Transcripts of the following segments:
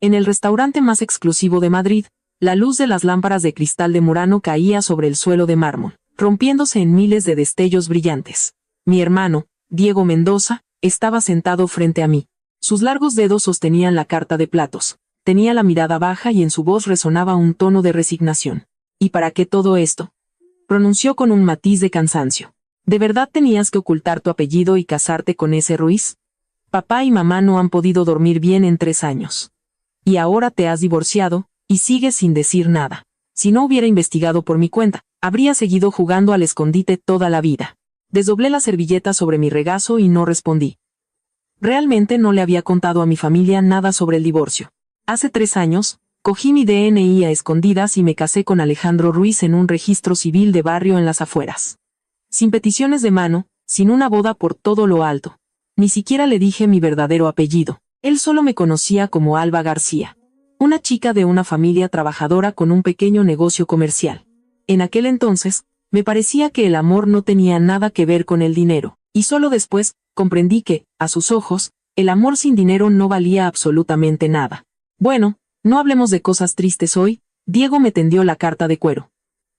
En el restaurante más exclusivo de Madrid, la luz de las lámparas de cristal de Murano caía sobre el suelo de mármol, rompiéndose en miles de destellos brillantes. Mi hermano, Diego Mendoza, estaba sentado frente a mí. Sus largos dedos sostenían la carta de platos. Tenía la mirada baja y en su voz resonaba un tono de resignación. ¿Y para qué todo esto?, pronunció con un matiz de cansancio. ¿De verdad tenías que ocultar tu apellido y casarte con ese Ruiz? Papá y mamá no han podido dormir bien en 3 años. Y ahora te has divorciado, y sigues sin decir nada. Si no hubiera investigado por mi cuenta, habría seguido jugando al escondite toda la vida. Desdoblé la servilleta sobre mi regazo y no respondí. Realmente no le había contado a mi familia nada sobre el divorcio. Hace 3 años, cogí mi DNI a escondidas y me casé con Alejandro Ruiz en un registro civil de barrio en las afueras. Sin peticiones de mano, sin una boda por todo lo alto. Ni siquiera le dije mi verdadero apellido. Él solo me conocía como Alba García. Una chica de una familia trabajadora con un pequeño negocio comercial. En aquel entonces, me parecía que el amor no tenía nada que ver con el dinero, y solo después, comprendí que, a sus ojos, el amor sin dinero no valía absolutamente nada. Bueno, no hablemos de cosas tristes hoy. Diego me tendió la carta de cuero.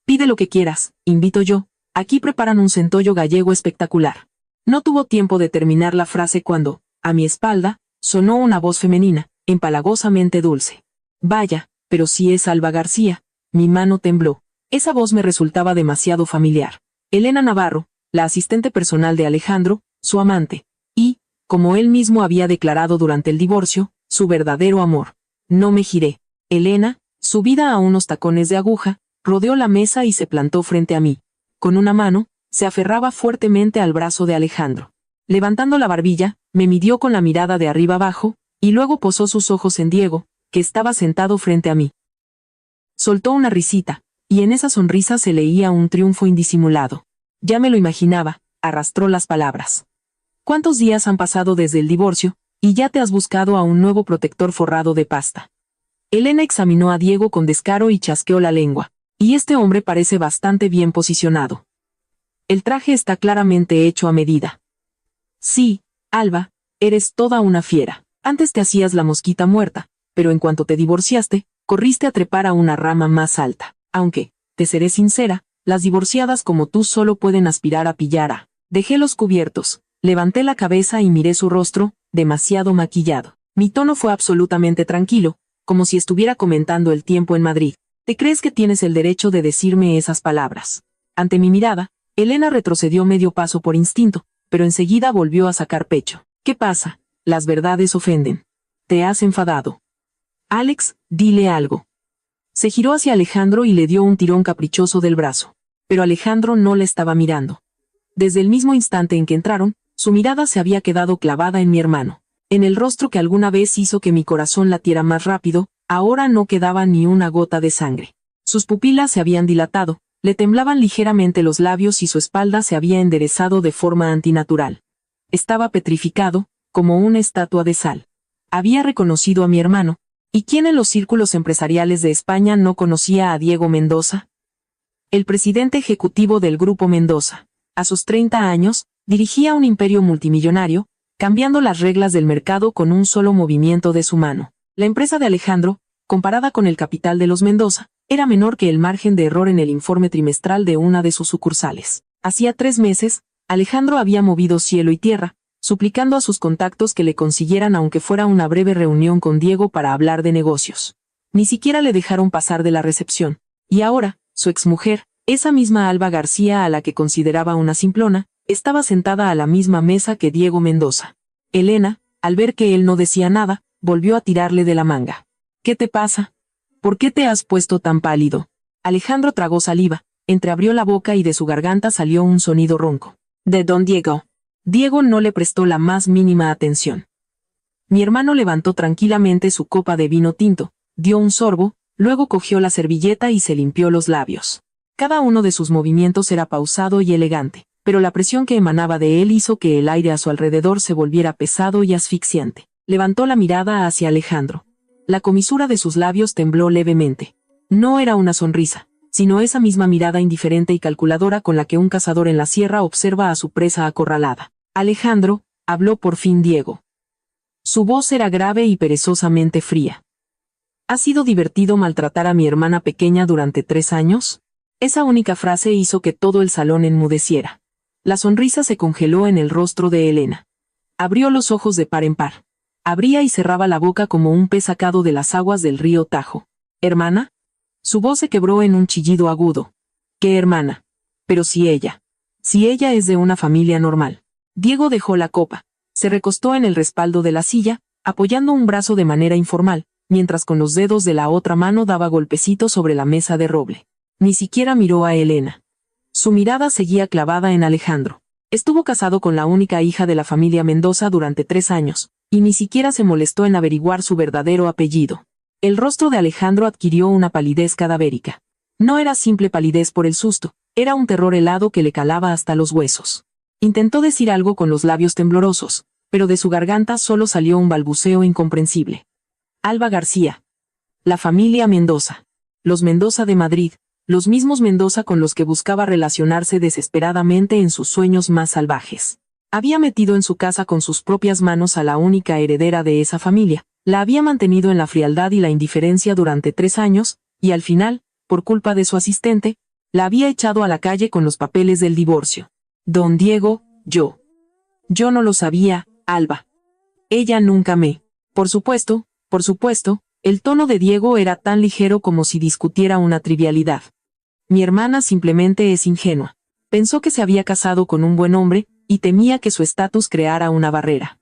Pide lo que quieras, invito yo, aquí preparan un centollo gallego espectacular. No tuvo tiempo de terminar la frase cuando, a mi espalda, sonó una voz femenina, empalagosamente dulce. Vaya, pero si es Alba García. Mi mano tembló. Esa voz me resultaba demasiado familiar. Elena Navarro, la asistente personal de Alejandro, su amante, y, como él mismo había declarado durante el divorcio, su verdadero amor. No me giré. Elena, subida a unos tacones de aguja, rodeó la mesa y se plantó frente a mí. Con una mano, se aferraba fuertemente al brazo de Alejandro. Levantando la barbilla, me midió con la mirada de arriba abajo, y luego posó sus ojos en Diego, que estaba sentado frente a mí. Soltó una risita, y en esa sonrisa se leía un triunfo indisimulado. Ya me lo imaginaba, arrastró las palabras. ¿Cuántos días han pasado desde el divorcio, y ya te has buscado a un nuevo protector forrado de pasta? Elena examinó a Diego con descaro y chasqueó la lengua. Y este hombre parece bastante bien posicionado. El traje está claramente hecho a medida. Sí, Alba, eres toda una fiera. Antes te hacías la mosquita muerta, pero en cuanto te divorciaste, corriste a trepar a una rama más alta. Aunque, te seré sincera, las divorciadas como tú solo pueden aspirar a pillar a. Dejé los cubiertos, levanté la cabeza y miré su rostro, demasiado maquillado. Mi tono fue absolutamente tranquilo, como si estuviera comentando el tiempo en Madrid. ¿Te crees que tienes el derecho de decirme esas palabras? Ante mi mirada, Elena retrocedió medio paso por instinto, pero enseguida volvió a sacar pecho. ¿Qué pasa? Las verdades ofenden. ¿Te has enfadado? Alex, dile algo. Se giró hacia Alejandro y le dio un tirón caprichoso del brazo. Pero Alejandro no le estaba mirando. Desde el mismo instante en que entraron, su mirada se había quedado clavada en mi hermano. En el rostro que alguna vez hizo que mi corazón latiera más rápido, ahora no quedaba ni una gota de sangre. Sus pupilas se habían dilatado, le temblaban ligeramente los labios y su espalda se había enderezado de forma antinatural. Estaba petrificado, como una estatua de sal. Había reconocido a mi hermano. ¿Y quién en los círculos empresariales de España no conocía a Diego Mendoza? El presidente ejecutivo del Grupo Mendoza. A sus 30 años, dirigía un imperio multimillonario, cambiando las reglas del mercado con un solo movimiento de su mano. La empresa de Alejandro, comparada con el capital de los Mendoza, era menor que el margen de error en el informe trimestral de una de sus sucursales. Hacía 3 meses, Alejandro había movido cielo y tierra, suplicando a sus contactos que le consiguieran aunque fuera una breve reunión con Diego para hablar de negocios. Ni siquiera le dejaron pasar de la recepción. Y ahora, su exmujer, esa misma Alba García a la que consideraba una simplona, estaba sentada a la misma mesa que Diego Mendoza. Elena, al ver que él no decía nada, volvió a tirarle de la manga. ¿Qué te pasa? ¿Por qué te has puesto tan pálido? Alejandro tragó saliva, entreabrió la boca y de su garganta salió un sonido ronco. De don Diego. Diego no le prestó la más mínima atención. Mi hermano levantó tranquilamente su copa de vino tinto, dio un sorbo, luego cogió la servilleta y se limpió los labios. Cada uno de sus movimientos era pausado y elegante, pero la presión que emanaba de él hizo que el aire a su alrededor se volviera pesado y asfixiante. Levantó la mirada hacia Alejandro. La comisura de sus labios tembló levemente. No era una sonrisa, sino esa misma mirada indiferente y calculadora con la que un cazador en la sierra observa a su presa acorralada. Alejandro, habló por fin Diego. Su voz era grave y perezosamente fría. ¿Ha sido divertido maltratar a mi hermana pequeña durante 3 años? Esa única frase hizo que todo el salón enmudeciera. La sonrisa se congeló en el rostro de Elena. Abrió los ojos de par en par. Abría y cerraba la boca como un pez sacado de las aguas del río Tajo. ¿Hermana? Su voz se quebró en un chillido agudo. ¿Qué hermana? Pero si ella es de una familia normal. Diego dejó la copa. Se recostó en el respaldo de la silla, apoyando un brazo de manera informal, mientras con los dedos de la otra mano daba golpecitos sobre la mesa de roble. Ni siquiera miró a Elena. Su mirada seguía clavada en Alejandro. Estuvo casado con la única hija de la familia Mendoza durante 3 años, y ni siquiera se molestó en averiguar su verdadero apellido. El rostro de Alejandro adquirió una palidez cadavérica. No era simple palidez por el susto, era un terror helado que le calaba hasta los huesos. Intentó decir algo con los labios temblorosos, pero de su garganta solo salió un balbuceo incomprensible. Alba García. La familia Mendoza. Los Mendoza de Madrid, los mismos Mendoza con los que buscaba relacionarse desesperadamente en sus sueños más salvajes. Había metido en su casa con sus propias manos a la única heredera de esa familia, la había mantenido en la frialdad y la indiferencia durante 3 años, y al final, por culpa de su asistente, la había echado a la calle con los papeles del divorcio. Don Diego, yo no lo sabía, Alba. Ella nunca me... Por supuesto, el tono de Diego era tan ligero como si discutiera una trivialidad. Mi hermana simplemente es ingenua. Pensó que se había casado con un buen hombre, y temía que su estatus creara una barrera.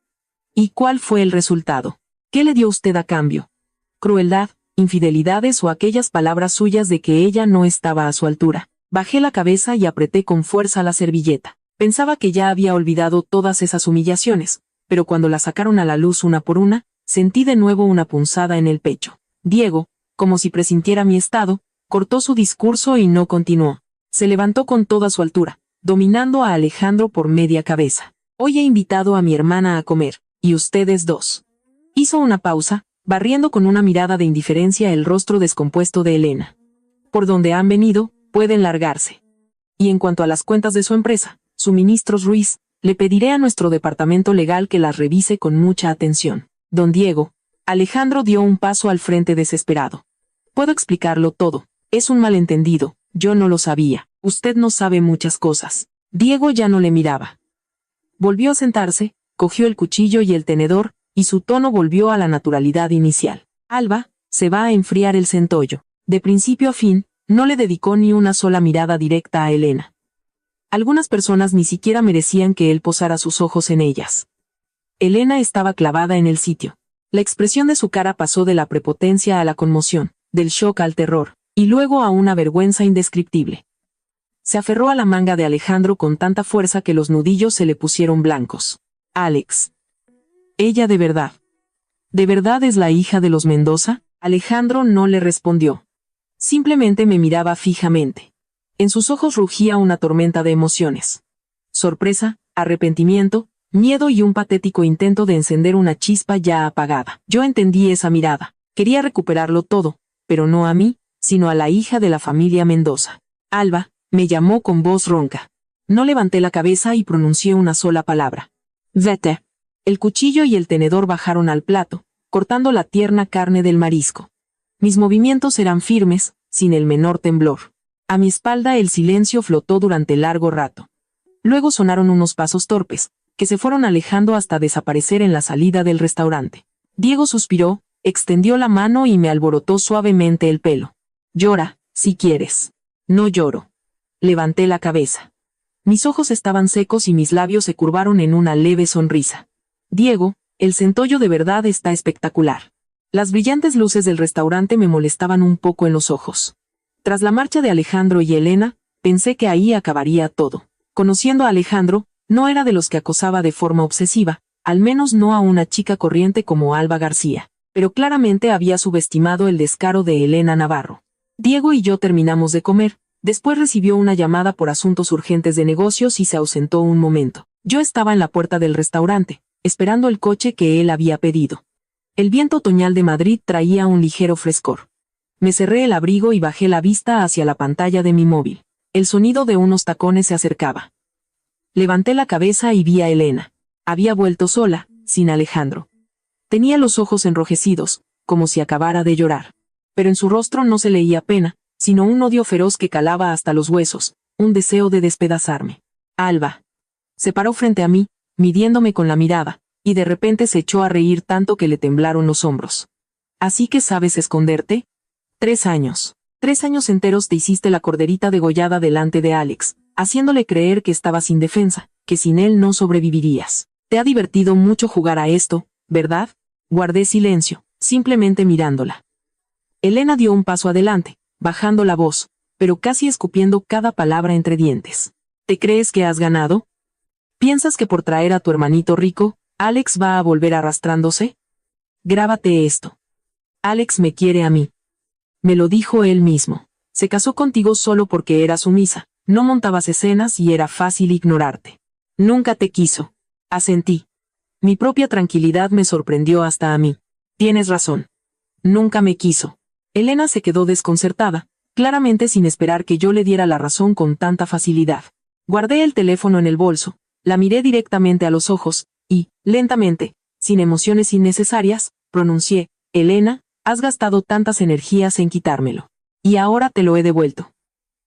¿Y cuál fue el resultado? ¿Qué le dio usted a cambio? ¿Crueldad, infidelidades o aquellas palabras suyas de que ella no estaba a su altura? Bajé la cabeza y apreté con fuerza la servilleta. Pensaba que ya había olvidado todas esas humillaciones, pero cuando las sacaron a la luz una por una, sentí de nuevo una punzada en el pecho. Diego, como si presintiera mi estado, cortó su discurso y no continuó. Se levantó con toda su altura, dominando a Alejandro por media cabeza. Hoy he invitado a mi hermana a comer, y ustedes dos. Hizo una pausa, barriendo con una mirada de indiferencia el rostro descompuesto de Elena. Por donde han venido, pueden largarse. Y en cuanto a las cuentas de su empresa, Suministros Ruiz, le pediré a nuestro departamento legal que las revise con mucha atención. Don Diego. Alejandro dio un paso al frente desesperado. Puedo explicarlo todo. Es un malentendido. Yo no lo sabía. Usted no sabe muchas cosas. Diego ya no le miraba. Volvió a sentarse, cogió el cuchillo y el tenedor, y su tono volvió a la naturalidad inicial. Alba, se va a enfriar el centollo. De principio a fin, no le dedicó ni una sola mirada directa a Elena. Algunas personas ni siquiera merecían que él posara sus ojos en ellas. Elena estaba clavada en el sitio. La expresión de su cara pasó de la prepotencia a la conmoción, del shock al terror, y luego a una vergüenza indescriptible. Se aferró a la manga de Alejandro con tanta fuerza que los nudillos se le pusieron blancos. Alex. ¿Ella de verdad es la hija de los Mendoza? Alejandro no le respondió. Simplemente me miraba fijamente. En sus ojos rugía una tormenta de emociones. Sorpresa, arrepentimiento, miedo y un patético intento de encender una chispa ya apagada. Yo entendí esa mirada. Quería recuperarlo todo, pero no a mí, sino a la hija de la familia Mendoza. Alba, me llamó con voz ronca. No levanté la cabeza y pronuncié una sola palabra. Vete. El cuchillo y el tenedor bajaron al plato, cortando la tierna carne del marisco. Mis movimientos eran firmes, sin el menor temblor. A mi espalda el silencio flotó durante largo rato. Luego sonaron unos pasos torpes, que se fueron alejando hasta desaparecer en la salida del restaurante. Diego suspiró, extendió la mano y me alborotó suavemente el pelo. Llora, si quieres. No lloro. Levanté la cabeza. Mis ojos estaban secos y mis labios se curvaron en una leve sonrisa. Diego, el centollo de verdad está espectacular. Las brillantes luces del restaurante me molestaban un poco en los ojos. Tras la marcha de Alejandro y Elena, pensé que ahí acabaría todo. Conociendo a Alejandro, no era de los que acosaba de forma obsesiva, al menos no a una chica corriente como Alba García, pero claramente había subestimado el descaro de Elena Navarro. Diego y yo terminamos de comer, después recibió una llamada por asuntos urgentes de negocios y se ausentó un momento. Yo estaba en la puerta del restaurante, esperando el coche que él había pedido. El viento otoñal de Madrid traía un ligero frescor. Me cerré el abrigo y bajé la vista hacia la pantalla de mi móvil. El sonido de unos tacones se acercaba. Levanté la cabeza y vi a Elena. Había vuelto sola, sin Alejandro. Tenía los ojos enrojecidos, como si acabara de llorar. pero en su rostro no se leía pena, sino un odio feroz que calaba hasta los huesos, un deseo de despedazarme. Alba. Se paró frente a mí, midiéndome con la mirada, y de repente se echó a reír tanto que le temblaron los hombros. ¿Así que sabes esconderte? 3 años. 3 años enteros te hiciste la corderita degollada delante de Alex, haciéndole creer que estabas indefensa, que sin él no sobrevivirías. Te ha divertido mucho jugar a esto, ¿verdad? Guardé silencio, simplemente mirándola. Elena dio un paso adelante, bajando la voz, pero casi escupiendo cada palabra entre dientes. ¿Te crees que has ganado? ¿Piensas que por traer a tu hermanito rico, Alex va a volver arrastrándose? Grábate esto. Alex me quiere a mí. Me lo dijo él mismo. Se casó contigo solo porque eras sumisa, no montabas escenas y era fácil ignorarte. Nunca te quiso. Asentí. Mi propia tranquilidad me sorprendió hasta a mí. Tienes razón. Nunca me quiso. Elena se quedó desconcertada, claramente sin esperar que yo le diera la razón con tanta facilidad. Guardé el teléfono en el bolso, la miré directamente a los ojos, y, lentamente, sin emociones innecesarias, pronuncié: Elena, has gastado tantas energías en quitármelo. Y ahora te lo he devuelto.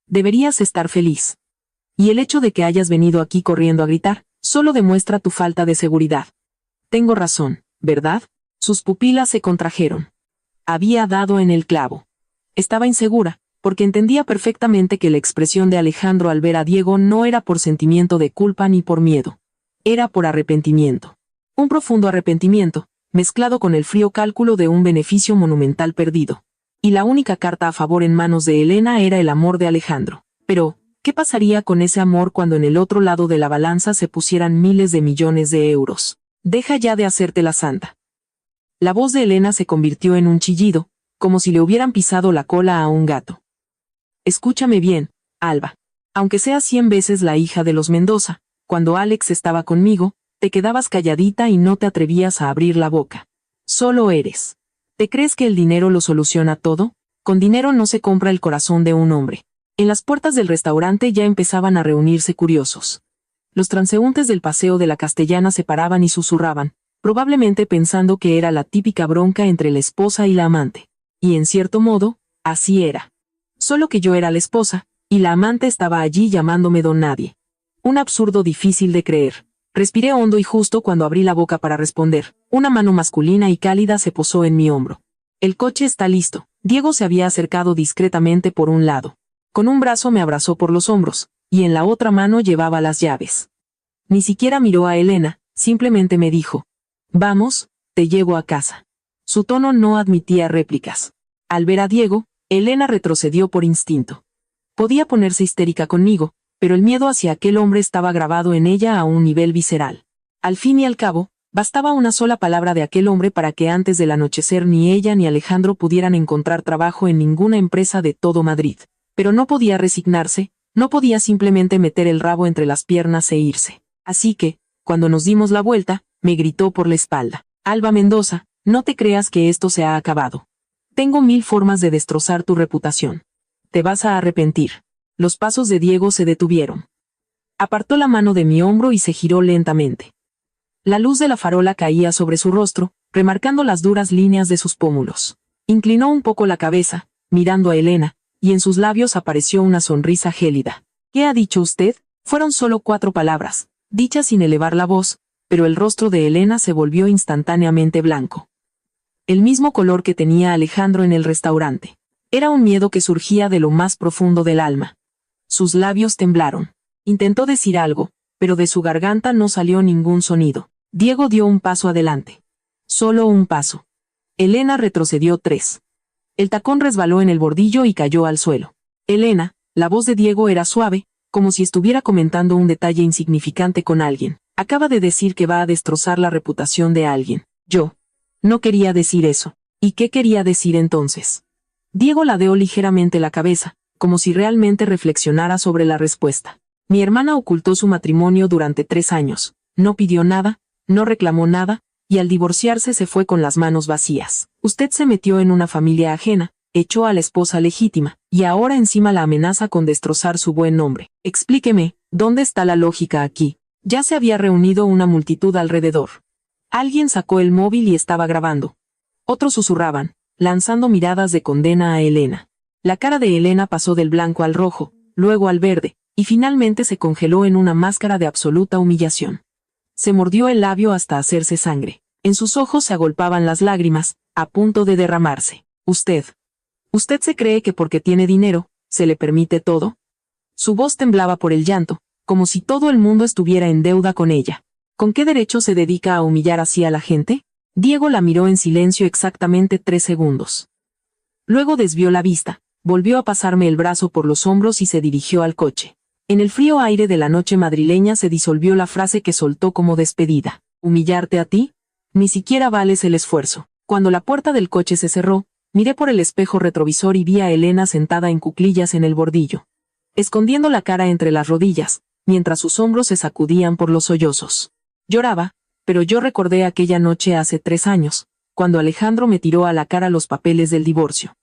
Deberías estar feliz. Y el hecho de que hayas venido aquí corriendo a gritar, solo demuestra tu falta de seguridad. Tengo razón, ¿verdad? Sus pupilas se contrajeron. Había dado en el clavo. Estaba insegura, porque entendía perfectamente que la expresión de Alejandro al ver a Diego no era por sentimiento de culpa ni por miedo. Era por arrepentimiento. Un profundo arrepentimiento, mezclado con el frío cálculo de un beneficio monumental perdido. Y la única carta a favor en manos de Elena era el amor de Alejandro. Pero, ¿qué pasaría con ese amor cuando en el otro lado de la balanza se pusieran miles de millones de euros? Deja ya de hacerte la santa. La voz de Elena se convirtió en un chillido, como si le hubieran pisado la cola a un gato. Escúchame bien, Alba. Aunque seas 100 veces la hija de los Mendoza, cuando Alex estaba conmigo, te quedabas calladita y no te atrevías a abrir la boca. Solo eres. ¿Te crees que el dinero lo soluciona todo? Con dinero no se compra el corazón de un hombre. En las puertas del restaurante ya empezaban a reunirse curiosos. Los transeúntes del Paseo de la Castellana se paraban y susurraban, probablemente pensando que era la típica bronca entre la esposa y la amante. Y en cierto modo, así era. Solo que yo era la esposa, y la amante estaba allí llamándome don nadie. Un absurdo difícil de creer. Respiré hondo y justo cuando abrí la boca para responder, una mano masculina y cálida se posó en mi hombro. El coche está listo. Diego se había acercado discretamente por un lado. Con un brazo me abrazó por los hombros, y en la otra mano llevaba las llaves. Ni siquiera miró a Elena, simplemente me dijo: vamos, te llevo a casa. Su tono no admitía réplicas. Al ver a Diego, Elena retrocedió por instinto. Podía ponerse histérica conmigo, pero el miedo hacia aquel hombre estaba grabado en ella a un nivel visceral. Al fin y al cabo, bastaba una sola palabra de aquel hombre para que antes del anochecer ni ella ni Alejandro pudieran encontrar trabajo en ninguna empresa de todo Madrid. Pero no podía resignarse, no podía simplemente meter el rabo entre las piernas e irse. Así que, cuando nos dimos la vuelta, me gritó por la espalda: Alba Mendoza, no te creas que esto se ha acabado. Tengo 1000 formas de destrozar tu reputación. Te vas a arrepentir. Los pasos de Diego se detuvieron. Apartó la mano de mi hombro y se giró lentamente. La luz de la farola caía sobre su rostro, remarcando las duras líneas de sus pómulos. Inclinó un poco la cabeza, mirando a Elena, y en sus labios apareció una sonrisa gélida. ¿Qué ha dicho usted? Fueron solo 4 palabras, dichas sin elevar la voz, pero el rostro de Elena se volvió instantáneamente blanco. El mismo color que tenía Alejandro en el restaurante. Era un miedo que surgía de lo más profundo del alma. Sus labios temblaron. Intentó decir algo, pero de su garganta no salió ningún sonido. Diego dio un paso adelante. Solo un paso. Elena retrocedió 3. El tacón resbaló en el bordillo y cayó al suelo. Elena, la voz de Diego era suave, como si estuviera comentando un detalle insignificante con alguien. Acaba de decir que va a destrozar la reputación de alguien. Yo no quería decir eso. ¿Y qué quería decir entonces? Diego ladeó ligeramente la cabeza, como si realmente reflexionara sobre la respuesta. Mi hermana ocultó su matrimonio durante 3 años. No pidió nada, no reclamó nada, y al divorciarse se fue con las manos vacías. Usted se metió en una familia ajena, echó a la esposa legítima, y ahora encima la amenaza con destrozar su buen nombre. Explíqueme, ¿dónde está la lógica aquí? Ya se había reunido una multitud alrededor. Alguien sacó el móvil y estaba grabando. Otros susurraban: lanzando miradas de condena a Elena. La cara de Elena pasó del blanco al rojo, luego al verde, y finalmente se congeló en una máscara de absoluta humillación. Se mordió el labio hasta hacerse sangre. En sus ojos se agolpaban las lágrimas, a punto de derramarse. ¿Usted se cree que porque tiene dinero, se le permite todo? Su voz temblaba por el llanto, como si todo el mundo estuviera en deuda con ella. ¿Con qué derecho se dedica a humillar así a la gente? Diego la miró en silencio exactamente 3 segundos. Luego desvió la vista, volvió a pasarme el brazo por los hombros y se dirigió al coche. En el frío aire de la noche madrileña se disolvió la frase que soltó como despedida. ¿Humillarte a ti? Ni siquiera vales el esfuerzo. Cuando la puerta del coche se cerró, miré por el espejo retrovisor y vi a Elena sentada en cuclillas en el bordillo, escondiendo la cara entre las rodillas, mientras sus hombros se sacudían por los sollozos. Lloraba, pero yo recordé aquella noche hace 3 años, cuando Alejandro me tiró a la cara los papeles del divorcio.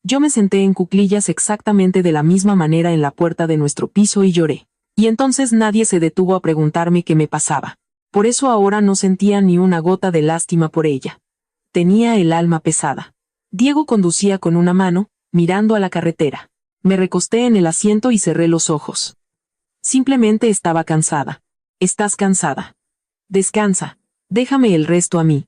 Yo me senté en cuclillas exactamente de la misma manera en la puerta de nuestro piso y lloré. Y entonces nadie se detuvo a preguntarme qué me pasaba. Por eso ahora no sentía ni una gota de lástima por ella. Tenía el alma pesada. Diego conducía con una mano, mirando a la carretera. Me recosté en el asiento y cerré los ojos. Simplemente estaba cansada. ¿Estás cansada? Descansa. Déjame el resto a mí.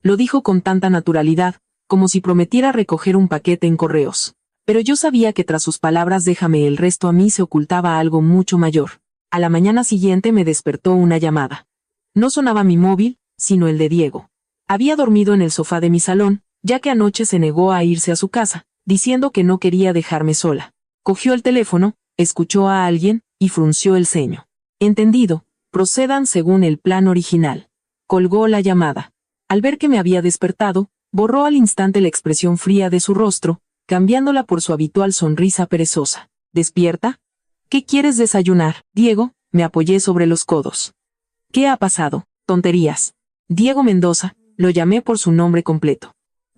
Lo dijo con tanta naturalidad, como si prometiera recoger un paquete en correos. Pero yo sabía que tras sus palabras déjame el resto a mí se ocultaba algo mucho mayor. A la mañana siguiente me despertó una llamada. No sonaba mi móvil, sino el de Diego. Había dormido en el sofá de mi salón, ya que anoche se negó a irse a su casa, diciendo que no quería dejarme sola. Cogió el teléfono, escuchó a alguien, y frunció el ceño. Entendido, procedan según el plan original. Colgó la llamada. Al ver que me había despertado, borró al instante la expresión fría de su rostro, cambiándola por su habitual sonrisa perezosa. ¿Despierta? ¿Qué quieres desayunar, Diego? Me apoyé sobre los codos. ¿Qué ha pasado? Tonterías. Diego Mendoza, lo llamé por su nombre completo.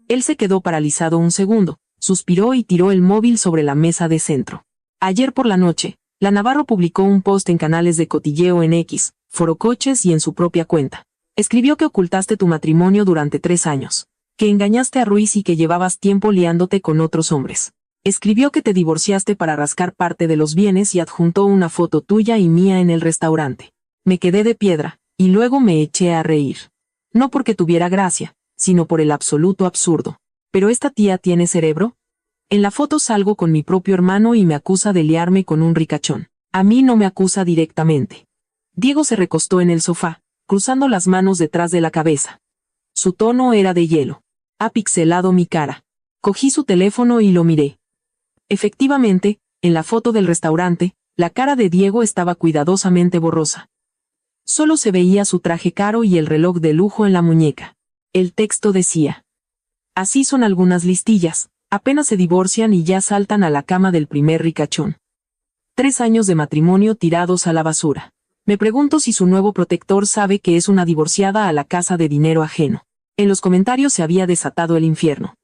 Él se quedó paralizado un segundo, suspiró y tiró el móvil sobre la mesa de centro. Ayer por la noche, la Navarro publicó un post en canales de cotilleo en X, Forocoches y en su propia cuenta. Escribió que ocultaste tu matrimonio durante 3 años, que engañaste a Ruiz y que llevabas tiempo liándote con otros hombres. Escribió que te divorciaste para rascar parte de los bienes y adjuntó una foto tuya y mía en el restaurante. Me quedé de piedra, y luego me eché a reír. No porque tuviera gracia, sino por el absoluto absurdo. ¿Pero esta tía tiene cerebro? En la foto salgo con mi propio hermano y me acusa de liarme con un ricachón. A mí no me acusa directamente. Diego se recostó en el sofá, cruzando las manos detrás de la cabeza. Su tono era de hielo. Ha pixelado mi cara. Cogí su teléfono y lo miré. Efectivamente, en la foto del restaurante, la cara de Diego estaba cuidadosamente borrosa. Solo se veía su traje caro y el reloj de lujo en la muñeca. El texto decía: así son algunas listillas, apenas se divorcian y ya saltan a la cama del primer ricachón. 3 años de matrimonio tirados a la basura. Me pregunto si su nuevo protector sabe que es una divorciada a la casa de dinero ajeno. En los comentarios se había desatado el infierno.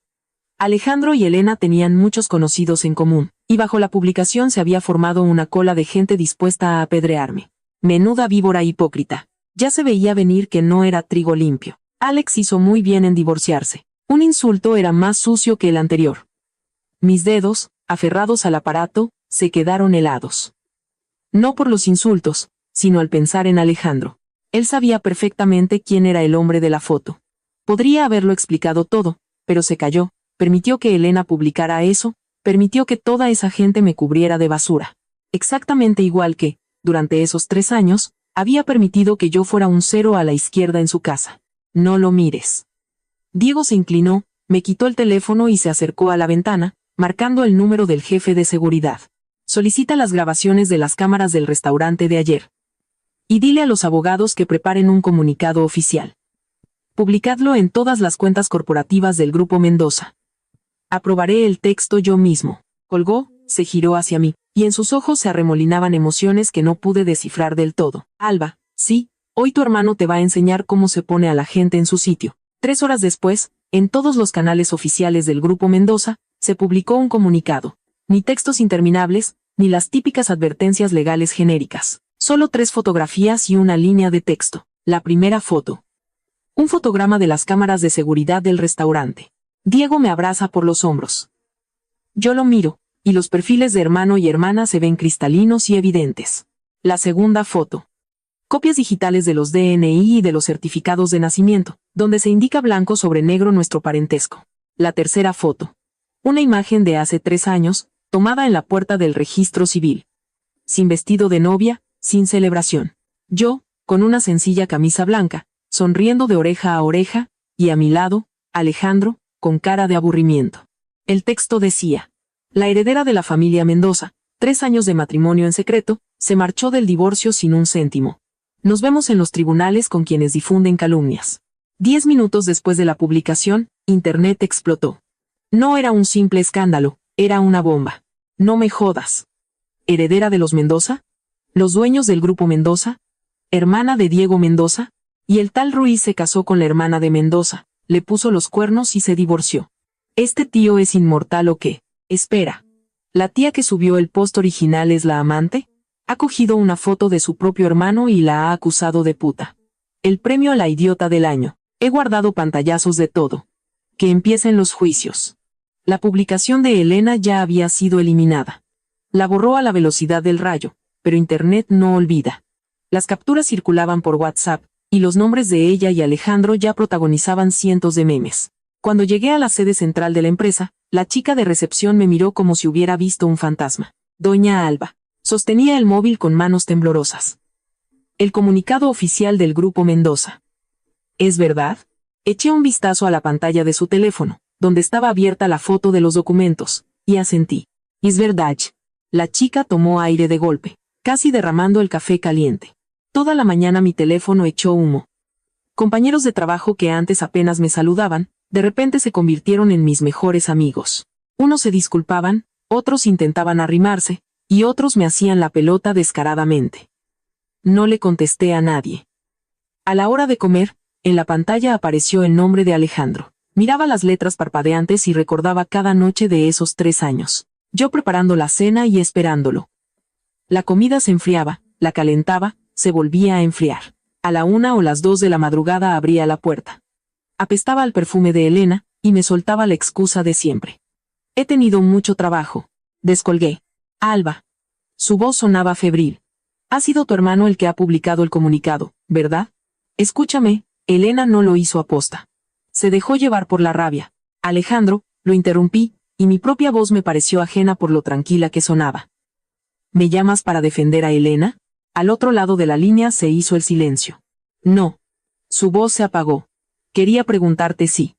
Alejandro y Elena tenían muchos conocidos en común, y bajo la publicación se había formado una cola de gente dispuesta a apedrearme. Menuda víbora hipócrita. Ya se veía venir que no era trigo limpio. Alex hizo muy bien en divorciarse. Un insulto era más sucio que el anterior. Mis dedos, aferrados al aparato, se quedaron helados. No por los insultos, sino al pensar en Alejandro. Él sabía perfectamente quién era el hombre de la foto. Podría haberlo explicado todo, pero se calló, permitió que Elena publicara eso, permitió que toda esa gente me cubriera de basura. Exactamente igual que, durante esos 3 años, había permitido que yo fuera un 0 a la izquierda en su casa. No lo mires. Diego se inclinó, me quitó el teléfono y se acercó a la ventana, marcando el número del jefe de seguridad. Solicita las grabaciones de las cámaras del restaurante de ayer. Y dile a los abogados que preparen un comunicado oficial. Publicadlo en todas las cuentas corporativas del Grupo Mendoza. Aprobaré el texto yo mismo. Colgó, se giró hacia mí, y en sus ojos se arremolinaban emociones que no pude descifrar del todo. Alba, sí, hoy tu hermano te va a enseñar cómo se pone a la gente en su sitio. 3 horas después, en todos los canales oficiales del Grupo Mendoza, se publicó un comunicado. Ni textos interminables, ni las típicas advertencias legales genéricas. Solo 3 fotografías y una línea de texto. La primera foto. Un fotograma de las cámaras de seguridad del restaurante. Diego me abraza por los hombros. Yo lo miro, y los perfiles de hermano y hermana se ven cristalinos y evidentes. La segunda foto. Copias digitales de los DNI y de los certificados de nacimiento, donde se indica blanco sobre negro nuestro parentesco. La tercera foto. Una imagen de hace 3 años, tomada en la puerta del registro civil. Sin vestido de novia, sin celebración. Yo, con una sencilla camisa blanca, sonriendo de oreja a oreja, y a mi lado, Alejandro, con cara de aburrimiento. El texto decía: la heredera de la familia Mendoza, 3 años de matrimonio en secreto, se marchó del divorcio sin un céntimo. Nos vemos en los tribunales con quienes difunden calumnias. 10 minutos después de la publicación, Internet explotó. No era un simple escándalo, era una bomba. No me jodas. ¿Heredera de los Mendoza? ¿Los dueños del grupo Mendoza? ¿Hermana de Diego Mendoza? Y el tal Ruiz se casó con la hermana de Mendoza, le puso los cuernos y se divorció. ¿Este tío es inmortal o qué? Espera. ¿La tía que subió el post original es la amante? Ha cogido una foto de su propio hermano y la ha acusado de puta. El premio a la idiota del año. He guardado pantallazos de todo. Que empiecen los juicios. La publicación de Elena ya había sido eliminada. La borró a la velocidad del rayo, pero Internet no olvida. Las capturas circulaban por WhatsApp, y los nombres de ella y Alejandro ya protagonizaban cientos de memes. Cuando llegué a la sede central de la empresa, la chica de recepción me miró como si hubiera visto un fantasma. Doña Alba. Sostenía el móvil con manos temblorosas. El comunicado oficial del Grupo Mendoza. ¿Es verdad? Eché un vistazo a la pantalla de su teléfono, donde estaba abierta la foto de los documentos, y asentí. Es verdad. La chica tomó aire de golpe, casi derramando el café caliente. Toda la mañana mi teléfono echó humo. Compañeros de trabajo que antes apenas me saludaban, de repente se convirtieron en mis mejores amigos. Unos se disculpaban, otros intentaban arrimarse, y otros me hacían la pelota descaradamente. No le contesté a nadie. A la hora de comer, en la pantalla apareció el nombre de Alejandro. Miraba las letras parpadeantes y recordaba cada noche de esos 3 años. Yo preparando la cena y esperándolo. La comida se enfriaba, la calentaba, se volvía a enfriar. A la 1 o las 2 de la madrugada abría la puerta. Apestaba al perfume de Elena, y me soltaba la excusa de siempre. He tenido mucho trabajo. Descolgué. Alba. Su voz sonaba febril. Ha sido tu hermano el que ha publicado el comunicado, ¿verdad? Escúchame, Elena no lo hizo aposta. Se dejó llevar por la rabia. Alejandro, lo interrumpí, y mi propia voz me pareció ajena por lo tranquila que sonaba. ¿Me llamas para defender a Elena? Al otro lado de la línea se hizo el silencio. No. Su voz se apagó. Quería preguntarte si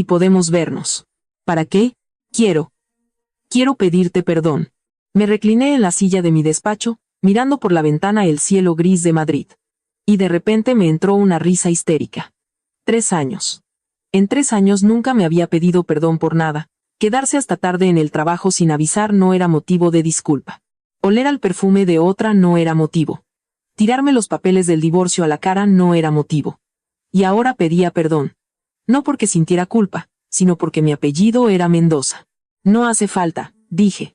podemos vernos. ¿Para qué? Quiero pedirte perdón. Me recliné en la silla de mi despacho, mirando por la ventana el cielo gris de Madrid. Y de repente me entró una risa histérica. 3 años. En 3 años nunca me había pedido perdón por nada. Quedarse hasta tarde en el trabajo sin avisar no era motivo de disculpa. Oler al perfume de otra no era motivo. Tirarme los papeles del divorcio a la cara no era motivo. Y ahora pedía perdón. No porque sintiera culpa, sino porque mi apellido era Mendoza. No hace falta, dije.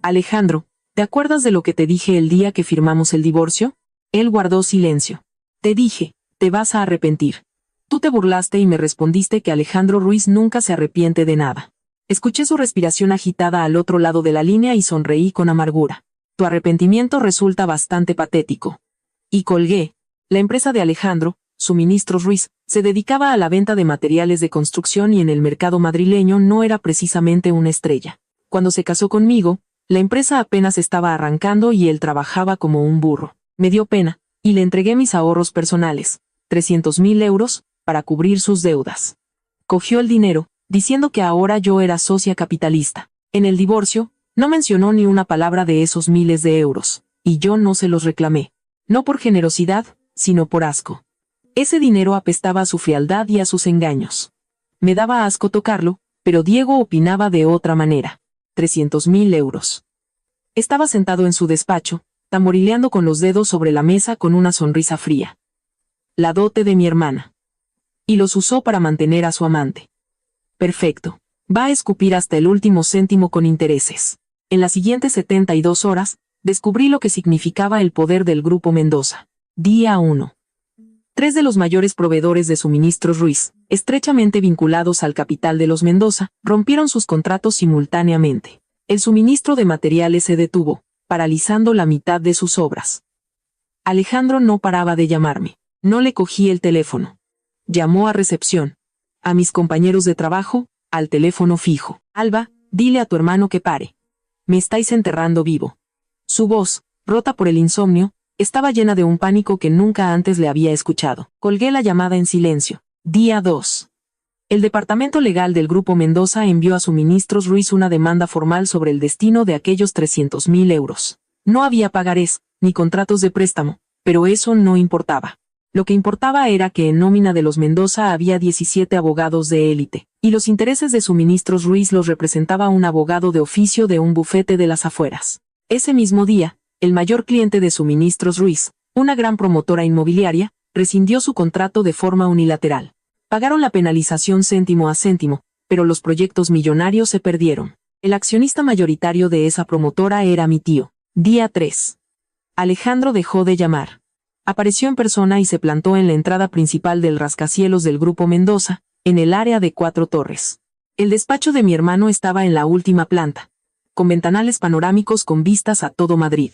Alejandro, ¿te acuerdas de lo que te dije el día que firmamos el divorcio? Él guardó silencio. Te dije, te vas a arrepentir. Tú te burlaste y me respondiste que Alejandro Ruiz nunca se arrepiente de nada. Escuché su respiración agitada al otro lado de la línea y sonreí con amargura. Tu arrepentimiento resulta bastante patético. Y colgué. La empresa de Alejandro, Suministros Ruiz, se dedicaba a la venta de materiales de construcción y en el mercado madrileño no era precisamente una estrella. Cuando se casó conmigo, la empresa apenas estaba arrancando y él trabajaba como un burro. Me dio pena, y le entregué mis ahorros personales, 300.000 euros, para cubrir sus deudas. Cogió el dinero, diciendo que ahora yo era socia capitalista. En el divorcio, no mencionó ni una palabra de esos miles de euros, y yo no se los reclamé. No por generosidad, sino por asco. Ese dinero apestaba a su frialdad y a sus engaños. Me daba asco tocarlo, pero Diego opinaba de otra manera. 300.000 euros. Estaba sentado en su despacho, tamborileando con los dedos sobre la mesa con una sonrisa fría. La dote de mi hermana. Y los usó para mantener a su amante. Perfecto. Va a escupir hasta el último céntimo con intereses. En las siguientes 72 horas, descubrí lo que significaba el poder del Grupo Mendoza. Día 1. Tres de los mayores proveedores de suministros Ruiz, estrechamente vinculados al capital de los Mendoza, rompieron sus contratos simultáneamente. El suministro de materiales se detuvo, paralizando la mitad de sus obras. Alejandro no paraba de llamarme. No le cogí el teléfono. Llamó a recepción. A mis compañeros de trabajo, al teléfono fijo. Alba, dile a tu hermano que pare. Me estáis enterrando vivo. Su voz, rota por el insomnio, estaba llena de un pánico que nunca antes le había escuchado. Colgué la llamada en silencio. Día 2. El departamento legal del Grupo Mendoza envió a Suministros Ruiz una demanda formal sobre el destino de aquellos 300.000 euros. No había pagarés, ni contratos de préstamo, pero eso no importaba. Lo que importaba era que en nómina de los Mendoza había 17 abogados de élite, y los intereses de Suministros Ruiz los representaba un abogado de oficio de un bufete de las afueras. Ese mismo día, el mayor cliente de Suministros Ruiz, una gran promotora inmobiliaria, rescindió su contrato de forma unilateral. Pagaron la penalización céntimo a céntimo, pero los proyectos millonarios se perdieron. El accionista mayoritario de esa promotora era mi tío. Día 3. Alejandro dejó de llamar. Apareció en persona y se plantó en la entrada principal del rascacielos del Grupo Mendoza, en el área de 4 torres. El despacho de mi hermano estaba en la última planta, con ventanales panorámicos con vistas a todo Madrid.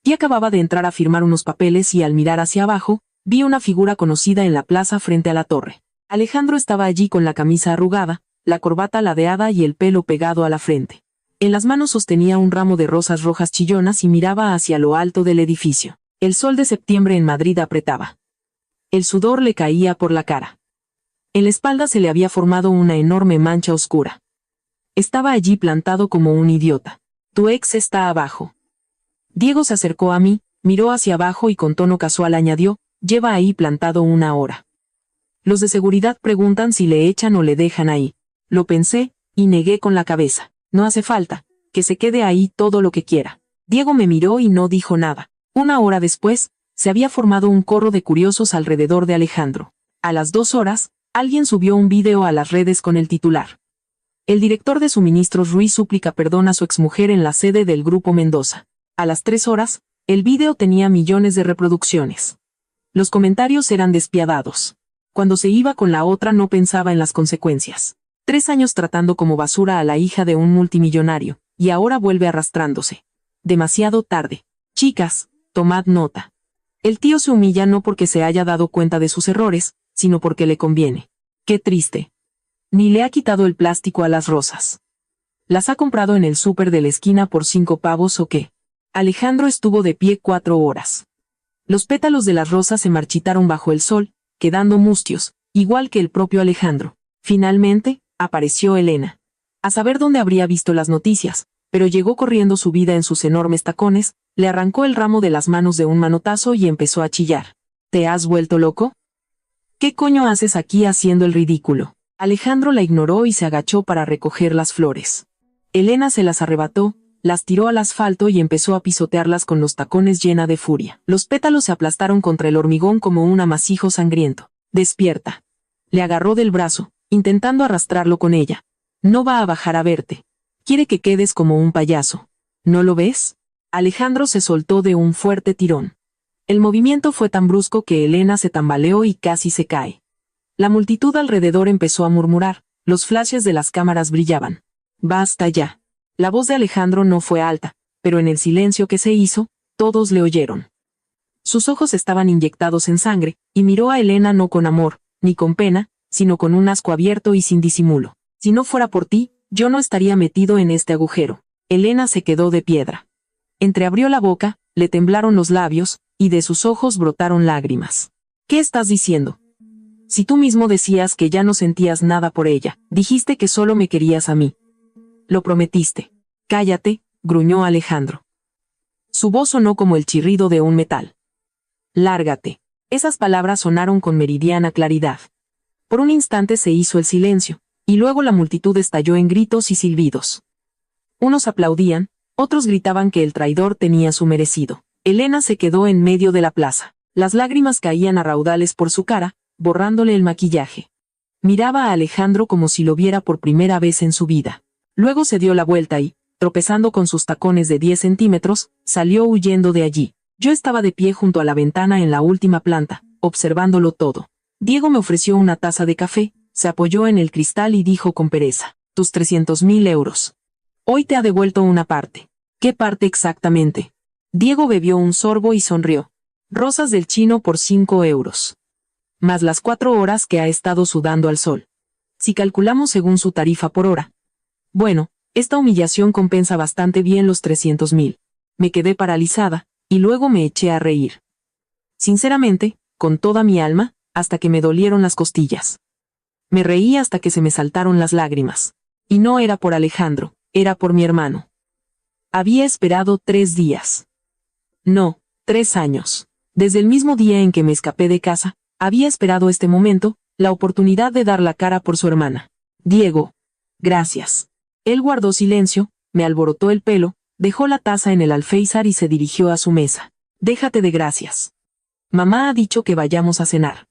Y acababa de entrar a firmar unos papeles y al mirar hacia abajo, vi una figura conocida en la plaza frente a la torre. Alejandro estaba allí con la camisa arrugada, la corbata ladeada y el pelo pegado a la frente. En las manos sostenía un ramo de rosas rojas chillonas y miraba hacia lo alto del edificio. El sol de septiembre en Madrid apretaba. El sudor le caía por la cara. En la espalda se le había formado una enorme mancha oscura. Estaba allí plantado como un idiota. Tu ex está abajo. Diego se acercó a mí, miró hacia abajo y con tono casual añadió, lleva ahí plantado 1 hora. Los de seguridad preguntan si le echan o le dejan ahí. Lo pensé, y negué con la cabeza. No hace falta, que se quede ahí todo lo que quiera. Diego me miró y no dijo nada. 1 hora después, se había formado un corro de curiosos alrededor de Alejandro. A las 2 horas, alguien subió un vídeo a las redes con el titular. El director de Suministros Ruiz suplica perdón a su exmujer en la sede del Grupo Mendoza. A las 3 horas, el vídeo tenía millones de reproducciones. Los comentarios eran despiadados. Cuando se iba con la otra no pensaba en las consecuencias. 3 años tratando como basura a la hija de un multimillonario, y ahora vuelve arrastrándose. Demasiado tarde. Chicas, tomad nota. El tío se humilla no porque se haya dado cuenta de sus errores, sino porque le conviene. Qué triste. Ni le ha quitado el plástico a las rosas. ¿Las ha comprado en el súper de la esquina por 5 pavos o qué? Alejandro estuvo de pie 4 horas. Los pétalos de las rosas se marchitaron bajo el sol, quedando mustios, igual que el propio Alejandro. Finalmente, apareció Elena. A saber dónde habría visto las noticias, pero llegó corriendo subida en sus enormes tacones, le arrancó el ramo de las manos de un manotazo y empezó a chillar. ¿Te has vuelto loco? ¿Qué coño haces aquí haciendo el ridículo? Alejandro la ignoró y se agachó para recoger las flores. Elena se las arrebató, las tiró al asfalto y empezó a pisotearlas con los tacones llena de furia. Los pétalos se aplastaron contra el hormigón como un amasijo sangriento. Despierta. Le agarró del brazo, intentando arrastrarlo con ella. No va a bajar a verte. Quiere que quedes como un payaso. ¿No lo ves? Alejandro se soltó de un fuerte tirón. El movimiento fue tan brusco que Elena se tambaleó y casi se cae. La multitud alrededor empezó a murmurar, los flashes de las cámaras brillaban. Basta ya. La voz de Alejandro no fue alta, pero en el silencio que se hizo, todos le oyeron. Sus ojos estaban inyectados en sangre, y miró a Elena no con amor, ni con pena, sino con un asco abierto y sin disimulo. Si no fuera por ti, yo no estaría metido en este agujero. Elena se quedó de piedra. Entreabrió la boca, le temblaron los labios, y de sus ojos brotaron lágrimas. ¿Qué estás diciendo? Si tú mismo decías que ya no sentías nada por ella, dijiste que solo me querías a mí. Lo prometiste. Cállate, gruñó Alejandro. Su voz sonó como el chirrido de un metal. Lárgate. Esas palabras sonaron con meridiana claridad. Por un instante se hizo el silencio, y luego la multitud estalló en gritos y silbidos. Unos aplaudían, otros gritaban que el traidor tenía su merecido. Elena se quedó en medio de la plaza. Las lágrimas caían a raudales por su cara, borrándole el maquillaje. Miraba a Alejandro como si lo viera por primera vez en su vida. Luego se dio la vuelta y, tropezando con sus tacones de 10 centímetros, salió huyendo de allí. Yo estaba de pie junto a la ventana en la última planta, observándolo todo. Diego me ofreció una taza de café, se apoyó en el cristal y dijo con pereza: tus 300.000 euros. Hoy te ha devuelto una parte. ¿Qué parte exactamente? Diego bebió un sorbo y sonrió. Rosas del Chino por 5 euros. Más las 4 horas que ha estado sudando al sol. Si calculamos según su tarifa por hora. Bueno, esta humillación compensa bastante bien los 300.000. Me quedé paralizada, y luego me eché a reír. Sinceramente, con toda mi alma, hasta que me dolieron las costillas. Me reí hasta que se me saltaron las lágrimas. Y no era por Alejandro, era por mi hermano. Había esperado 3 días. No, 3 años. Desde el mismo día en que me escapé de casa, había esperado este momento, la oportunidad de dar la cara por su hermana. Diego. Gracias. Él guardó silencio, me alborotó el pelo, dejó la taza en el alféizar y se dirigió a su mesa. Déjate de gracias. Mamá ha dicho que vayamos a cenar.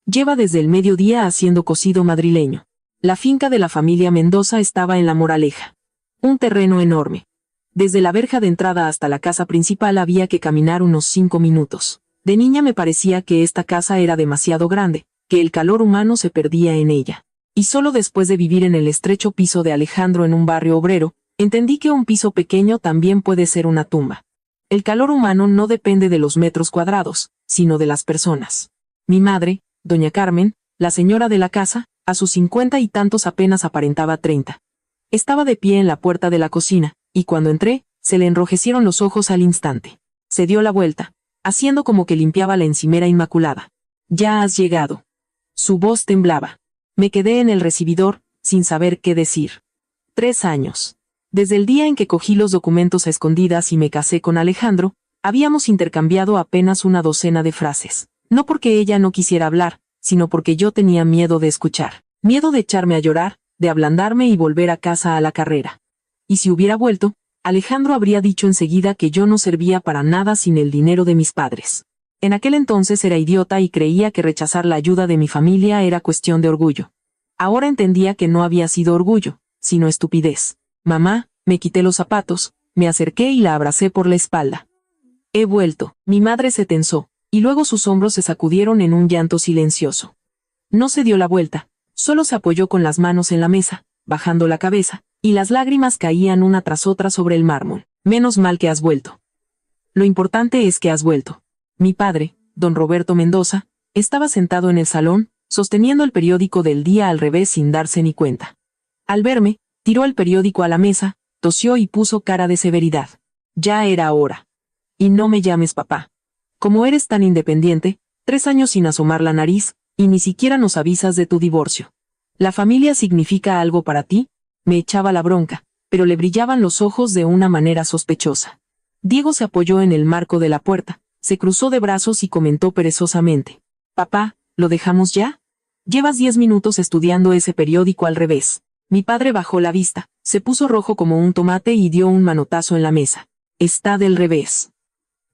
Lleva desde el mediodía haciendo cocido madrileño. La finca de la familia Mendoza estaba en La Moraleja. Un terreno enorme. Desde la verja de entrada hasta la casa principal había que caminar unos 5 minutos. De niña me parecía que esta casa era demasiado grande, que el calor humano se perdía en ella. Y solo después de vivir en el estrecho piso de Alejandro en un barrio obrero, entendí que un piso pequeño también puede ser una tumba. El calor humano no depende de los metros cuadrados, sino de las personas. Mi madre, doña Carmen, la señora de la casa, a sus 50 y tantos apenas aparentaba 30. Estaba de pie en la puerta de la cocina, y cuando entré, se le enrojecieron los ojos al instante. Se dio la vuelta, haciendo como que limpiaba la encimera inmaculada. Ya has llegado. Su voz temblaba. Me quedé en el recibidor, sin saber qué decir. 3 años. Desde el día en que cogí los documentos a escondidas y me casé con Alejandro, habíamos intercambiado apenas una docena de frases. No porque ella no quisiera hablar, sino porque yo tenía miedo de escuchar. Miedo de echarme a llorar, de ablandarme y volver a casa a la carrera. Y si hubiera vuelto, Alejandro habría dicho enseguida que yo no servía para nada sin el dinero de mis padres. En aquel entonces era idiota y creía que rechazar la ayuda de mi familia era cuestión de orgullo. Ahora entendía que no había sido orgullo, sino estupidez. Mamá, me quité los zapatos, me acerqué y la abracé por la espalda. He vuelto. Mi madre se tensó, y luego sus hombros se sacudieron en un llanto silencioso. No se dio la vuelta, solo se apoyó con las manos en la mesa, bajando la cabeza, y las lágrimas caían una tras otra sobre el mármol. Menos mal que has vuelto. Lo importante es que has vuelto. Mi padre, don Roberto Mendoza, estaba sentado en el salón, sosteniendo el periódico del día al revés sin darse ni cuenta. Al verme, tiró el periódico a la mesa, tosió y puso cara de severidad. Ya era hora. Y no me llames papá. Como eres tan independiente, 3 años sin asomar la nariz, y ni siquiera nos avisas de tu divorcio. ¿La familia significa algo para ti? Me echaba la bronca, pero le brillaban los ojos de una manera sospechosa. Diego se apoyó en el marco de la puerta, se cruzó de brazos y comentó perezosamente. Papá, ¿lo dejamos ya? Llevas 10 minutos estudiando ese periódico al revés. Mi padre bajó la vista, se puso rojo como un tomate y dio un manotazo en la mesa. Está del revés.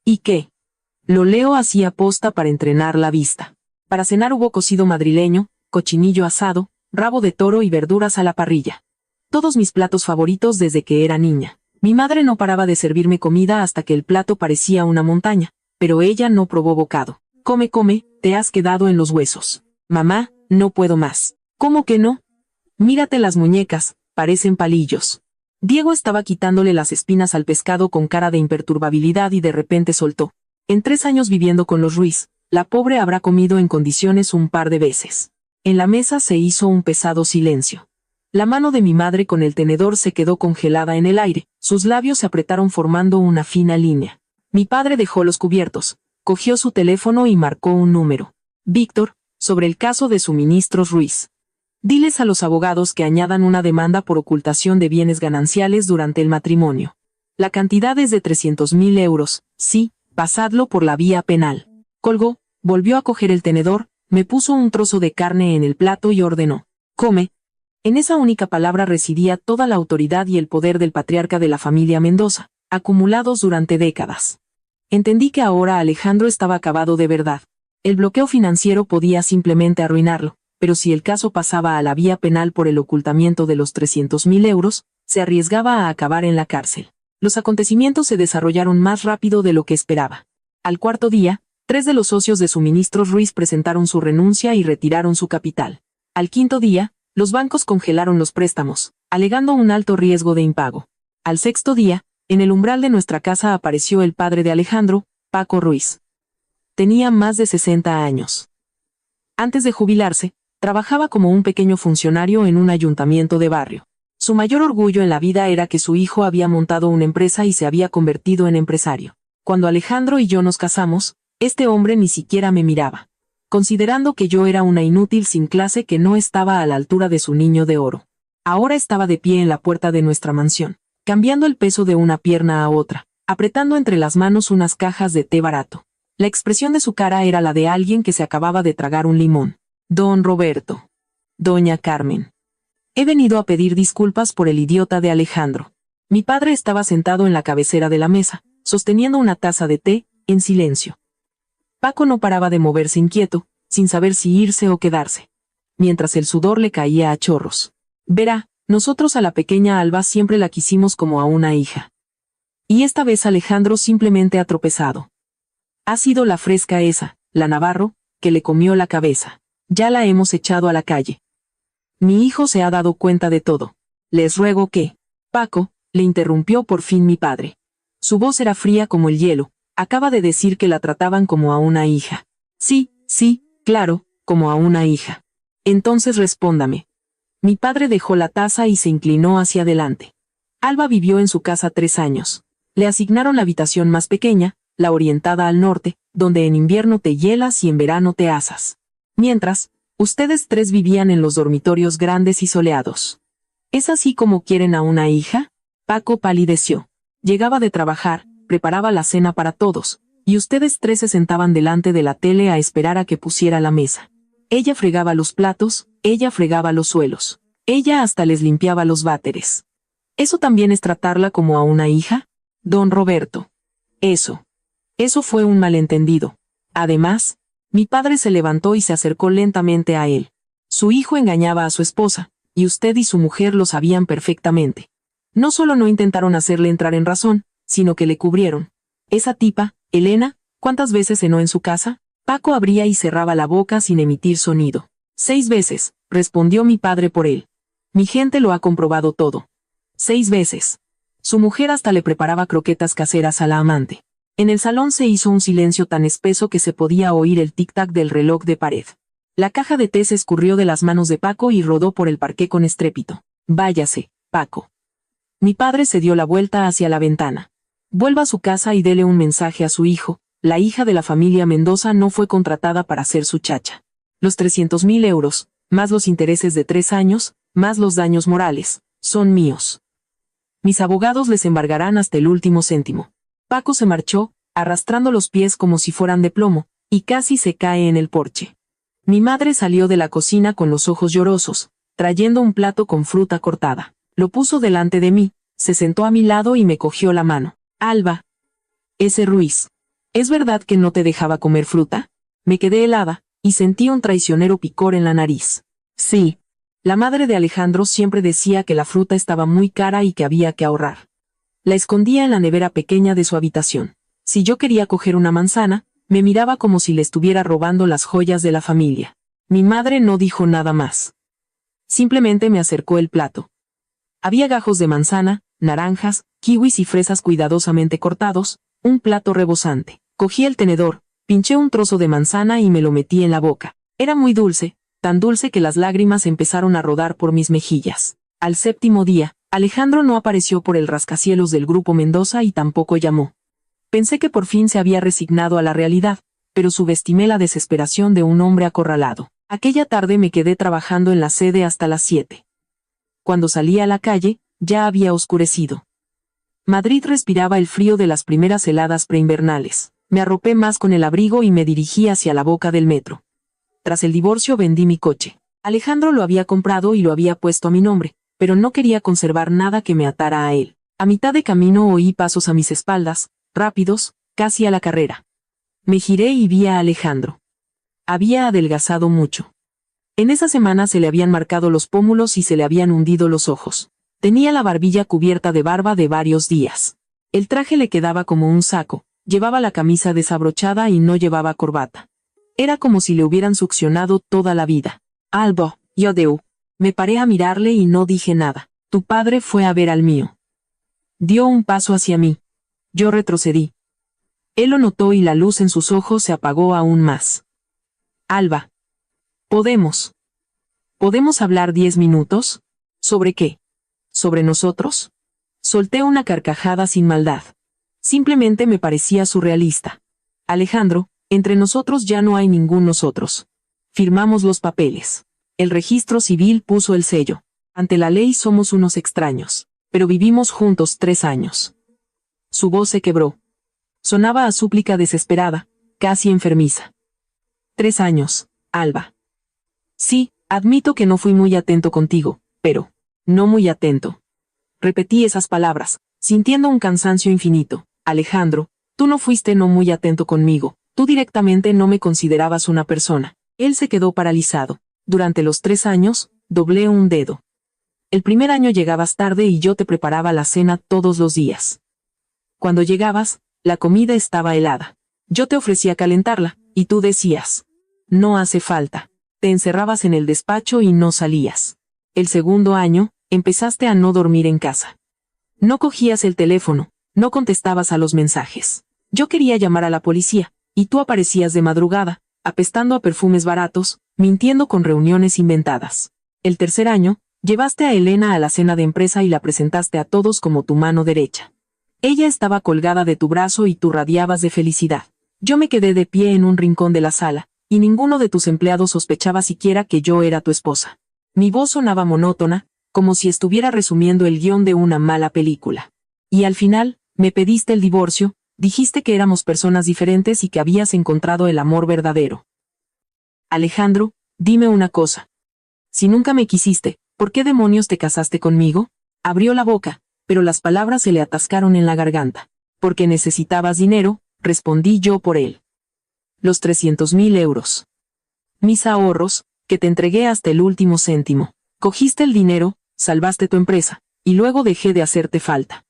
¿Y qué? Lo leo así aposta para entrenar la vista. Para cenar hubo cocido madrileño, cochinillo asado, rabo de toro y verduras a la parrilla. Todos mis platos favoritos desde que era niña. Mi madre no paraba de servirme comida hasta que el plato parecía una montaña, pero ella no probó bocado. Come, come, te has quedado en los huesos. Mamá, no puedo más. ¿Cómo que no? Mírate las muñecas, parecen palillos. Diego estaba quitándole las espinas al pescado con cara de imperturbabilidad y de repente soltó. En 3 años viviendo con los Ruiz, la pobre habrá comido en condiciones un par de veces. En la mesa se hizo un pesado silencio. La mano de mi madre con el tenedor se quedó congelada en el aire, sus labios se apretaron formando una fina línea. Mi padre dejó los cubiertos, cogió su teléfono y marcó un número. Víctor, sobre el caso de suministros Ruiz. Diles a los abogados que añadan una demanda por ocultación de bienes gananciales durante el matrimonio. La cantidad es de 300.000 euros, sí, pasadlo por la vía penal. Colgó, volvió a coger el tenedor, me puso un trozo de carne en el plato y ordenó. Come. En esa única palabra residía toda la autoridad y el poder del patriarca de la familia Mendoza, acumulados durante décadas. Entendí que ahora Alejandro estaba acabado de verdad. El bloqueo financiero podía simplemente arruinarlo, pero si el caso pasaba a la vía penal por el ocultamiento de los 300.000 euros, se arriesgaba a acabar en la cárcel. Los acontecimientos se desarrollaron más rápido de lo que esperaba. Al 4.º día, 3 de los socios de Suministros Ruiz presentaron su renuncia y retiraron su capital. Al quinto día, los bancos congelaron los préstamos, alegando un alto riesgo de impago. Al sexto día, en el umbral de nuestra casa apareció el padre de Alejandro, Paco Ruiz. Tenía más de 60 años. Antes de jubilarse, trabajaba como un pequeño funcionario en un ayuntamiento de barrio. Su mayor orgullo en la vida era que su hijo había montado una empresa y se había convertido en empresario. Cuando Alejandro y yo nos casamos, este hombre ni siquiera me miraba, considerando que yo era una inútil sin clase que no estaba a la altura de su niño de oro. Ahora estaba de pie en la puerta de nuestra mansión, cambiando el peso de una pierna a otra, apretando entre las manos unas cajas de té barato. La expresión de su cara era la de alguien que se acababa de tragar un limón. Don Roberto. Doña Carmen. He venido a pedir disculpas por el idiota de Alejandro. Mi padre estaba sentado en la cabecera de la mesa, sosteniendo una taza de té, en silencio. Paco no paraba de moverse inquieto, sin saber si irse o quedarse, mientras el sudor le caía a chorros. Verá, nosotros a la pequeña Alba siempre la quisimos como a una hija. Y esta vez Alejandro simplemente ha tropezado. Ha sido la fresca esa, la Navarro, que le comió la cabeza. Ya la hemos echado a la calle. Mi hijo se ha dado cuenta de todo. Les ruego que... Paco, le interrumpió por fin mi padre. Su voz era fría como el hielo. Acaba de decir que la trataban como a una hija. Sí, claro, como a una hija. Entonces respóndame. Mi padre dejó la taza y se inclinó hacia adelante. Alba vivió en su casa 3 años. Le asignaron la habitación más pequeña, la orientada al norte, donde en invierno te hielas y en verano te asas. Mientras, ustedes 3 vivían en los dormitorios grandes y soleados. ¿Es así como quieren a una hija? Paco palideció. Llegaba de trabajar, preparaba la cena para todos, y ustedes 3 se sentaban delante de la tele a esperar a que pusiera la mesa. Ella fregaba los platos, ella fregaba los suelos. Ella hasta les limpiaba los váteres. ¿Eso también es tratarla como a una hija? Don Roberto. Eso fue un malentendido. Además, mi padre se levantó y se acercó lentamente a él. Su hijo engañaba a su esposa, y usted y su mujer lo sabían perfectamente. No solo no intentaron hacerle entrar en razón, sino que le cubrieron. Esa tipa, Elena, ¿cuántas veces cenó en su casa? Paco abría y cerraba la boca sin emitir sonido. 6 veces, respondió mi padre por él. Mi gente lo ha comprobado todo. 6 veces. Su mujer hasta le preparaba croquetas caseras a la amante. En el salón se hizo un silencio tan espeso que se podía oír el tic-tac del reloj de pared. La caja de té se escurrió de las manos de Paco y rodó por el parqué con estrépito. Váyase, Paco. Mi padre se dio la vuelta hacia la ventana. Vuelva a su casa y dele un mensaje a su hijo. La hija de la familia Mendoza no fue contratada para ser su chacha. Los 300.000 euros, más los intereses de 3 años, más los daños morales, son míos. Mis abogados les embargarán hasta el último céntimo. Paco se marchó, arrastrando los pies como si fueran de plomo, y casi se cae en el porche. Mi madre salió de la cocina con los ojos llorosos, trayendo un plato con fruta cortada. Lo puso delante de mí, se sentó a mi lado y me cogió la mano. Alba. Ese Ruiz. ¿Es verdad que no te dejaba comer fruta? Me quedé helada, y sentí un traicionero picor en la nariz. Sí. La madre de Alejandro siempre decía que la fruta estaba muy cara y que había que ahorrar. La escondía en la nevera pequeña de su habitación. Si yo quería coger una manzana, me miraba como si le estuviera robando las joyas de la familia. Mi madre no dijo nada más. Simplemente me acercó el plato. Había gajos de manzana, naranjas, kiwis y fresas cuidadosamente cortados, un plato rebosante. Cogí el tenedor, pinché un trozo de manzana y me lo metí en la boca. Era muy dulce, tan dulce que las lágrimas empezaron a rodar por mis mejillas. Al 7º día, Alejandro no apareció por el rascacielos del grupo Mendoza y tampoco llamó. Pensé que por fin se había resignado a la realidad, pero subestimé la desesperación de un hombre acorralado. Aquella tarde me quedé trabajando en la sede hasta las 7. Cuando salí a la calle, ya había oscurecido. Madrid respiraba el frío de las primeras heladas preinvernales. Me arropé más con el abrigo y me dirigí hacia la boca del metro. Tras el divorcio vendí mi coche. Alejandro lo había comprado y lo había puesto a mi nombre, pero no quería conservar nada que me atara a él. A mitad de camino oí pasos a mis espaldas, rápidos, casi a la carrera. Me giré y vi a Alejandro. Había adelgazado mucho. En esa semana se le habían marcado los pómulos y se le habían hundido los ojos. Tenía la barbilla cubierta de barba de varios días. El traje le quedaba como un saco, Llevaba la camisa desabrochada y no llevaba corbata. Era como si le hubieran succionado toda la vida. Albo, Yodeu. Me paré a mirarle y no dije nada. Tu padre fue a ver al mío. Dio un paso hacia mí. Yo retrocedí. Él lo notó y la luz en sus ojos se apagó aún más. Alba. ¿Podemos hablar 10 minutos? ¿Sobre qué? ¿Sobre nosotros? Solté una carcajada sin maldad. Simplemente me parecía surrealista. Alejandro, entre nosotros ya no hay ningún nosotros. Firmamos los papeles. El registro civil puso el sello. Ante la ley somos unos extraños, pero vivimos juntos 3 años. Su voz se quebró. Sonaba a súplica desesperada, casi enfermiza. 3 años, Alba. Sí, admito que no fui muy atento contigo, pero no muy atento. Repetí esas palabras, sintiendo un cansancio infinito. Alejandro, tú no fuiste no muy atento conmigo, tú directamente no me considerabas una persona. Él se quedó paralizado. Durante los 3 años, doblé un dedo. El primer año llegabas tarde y yo te preparaba la cena todos los días. Cuando llegabas, la comida estaba helada. Yo te ofrecía calentarla, y tú decías, no hace falta. Te encerrabas en el despacho y no salías. El segundo año, empezaste a no dormir en casa. No cogías el teléfono, no contestabas a los mensajes. Yo quería llamar a la policía, y tú aparecías de madrugada, apestando a perfumes baratos, mintiendo con reuniones inventadas. El tercer año, llevaste a Elena a la cena de empresa y la presentaste a todos como tu mano derecha. Ella estaba colgada de tu brazo y tú radiabas de felicidad. Yo me quedé de pie en un rincón de la sala, y ninguno de tus empleados sospechaba siquiera que yo era tu esposa. Mi voz sonaba monótona, como si estuviera resumiendo el guión de una mala película. Y al final, me pediste el divorcio, dijiste que éramos personas diferentes y que habías encontrado el amor verdadero. Alejandro, dime una cosa. Si nunca me quisiste, ¿por qué demonios te casaste conmigo? Abrió la boca, pero las palabras se le atascaron en la garganta. Porque necesitabas dinero, respondí yo por él. Los 300.000 euros. Mis ahorros, que te entregué hasta el último céntimo. Cogiste el dinero, salvaste tu empresa, y luego dejé de hacerte falta.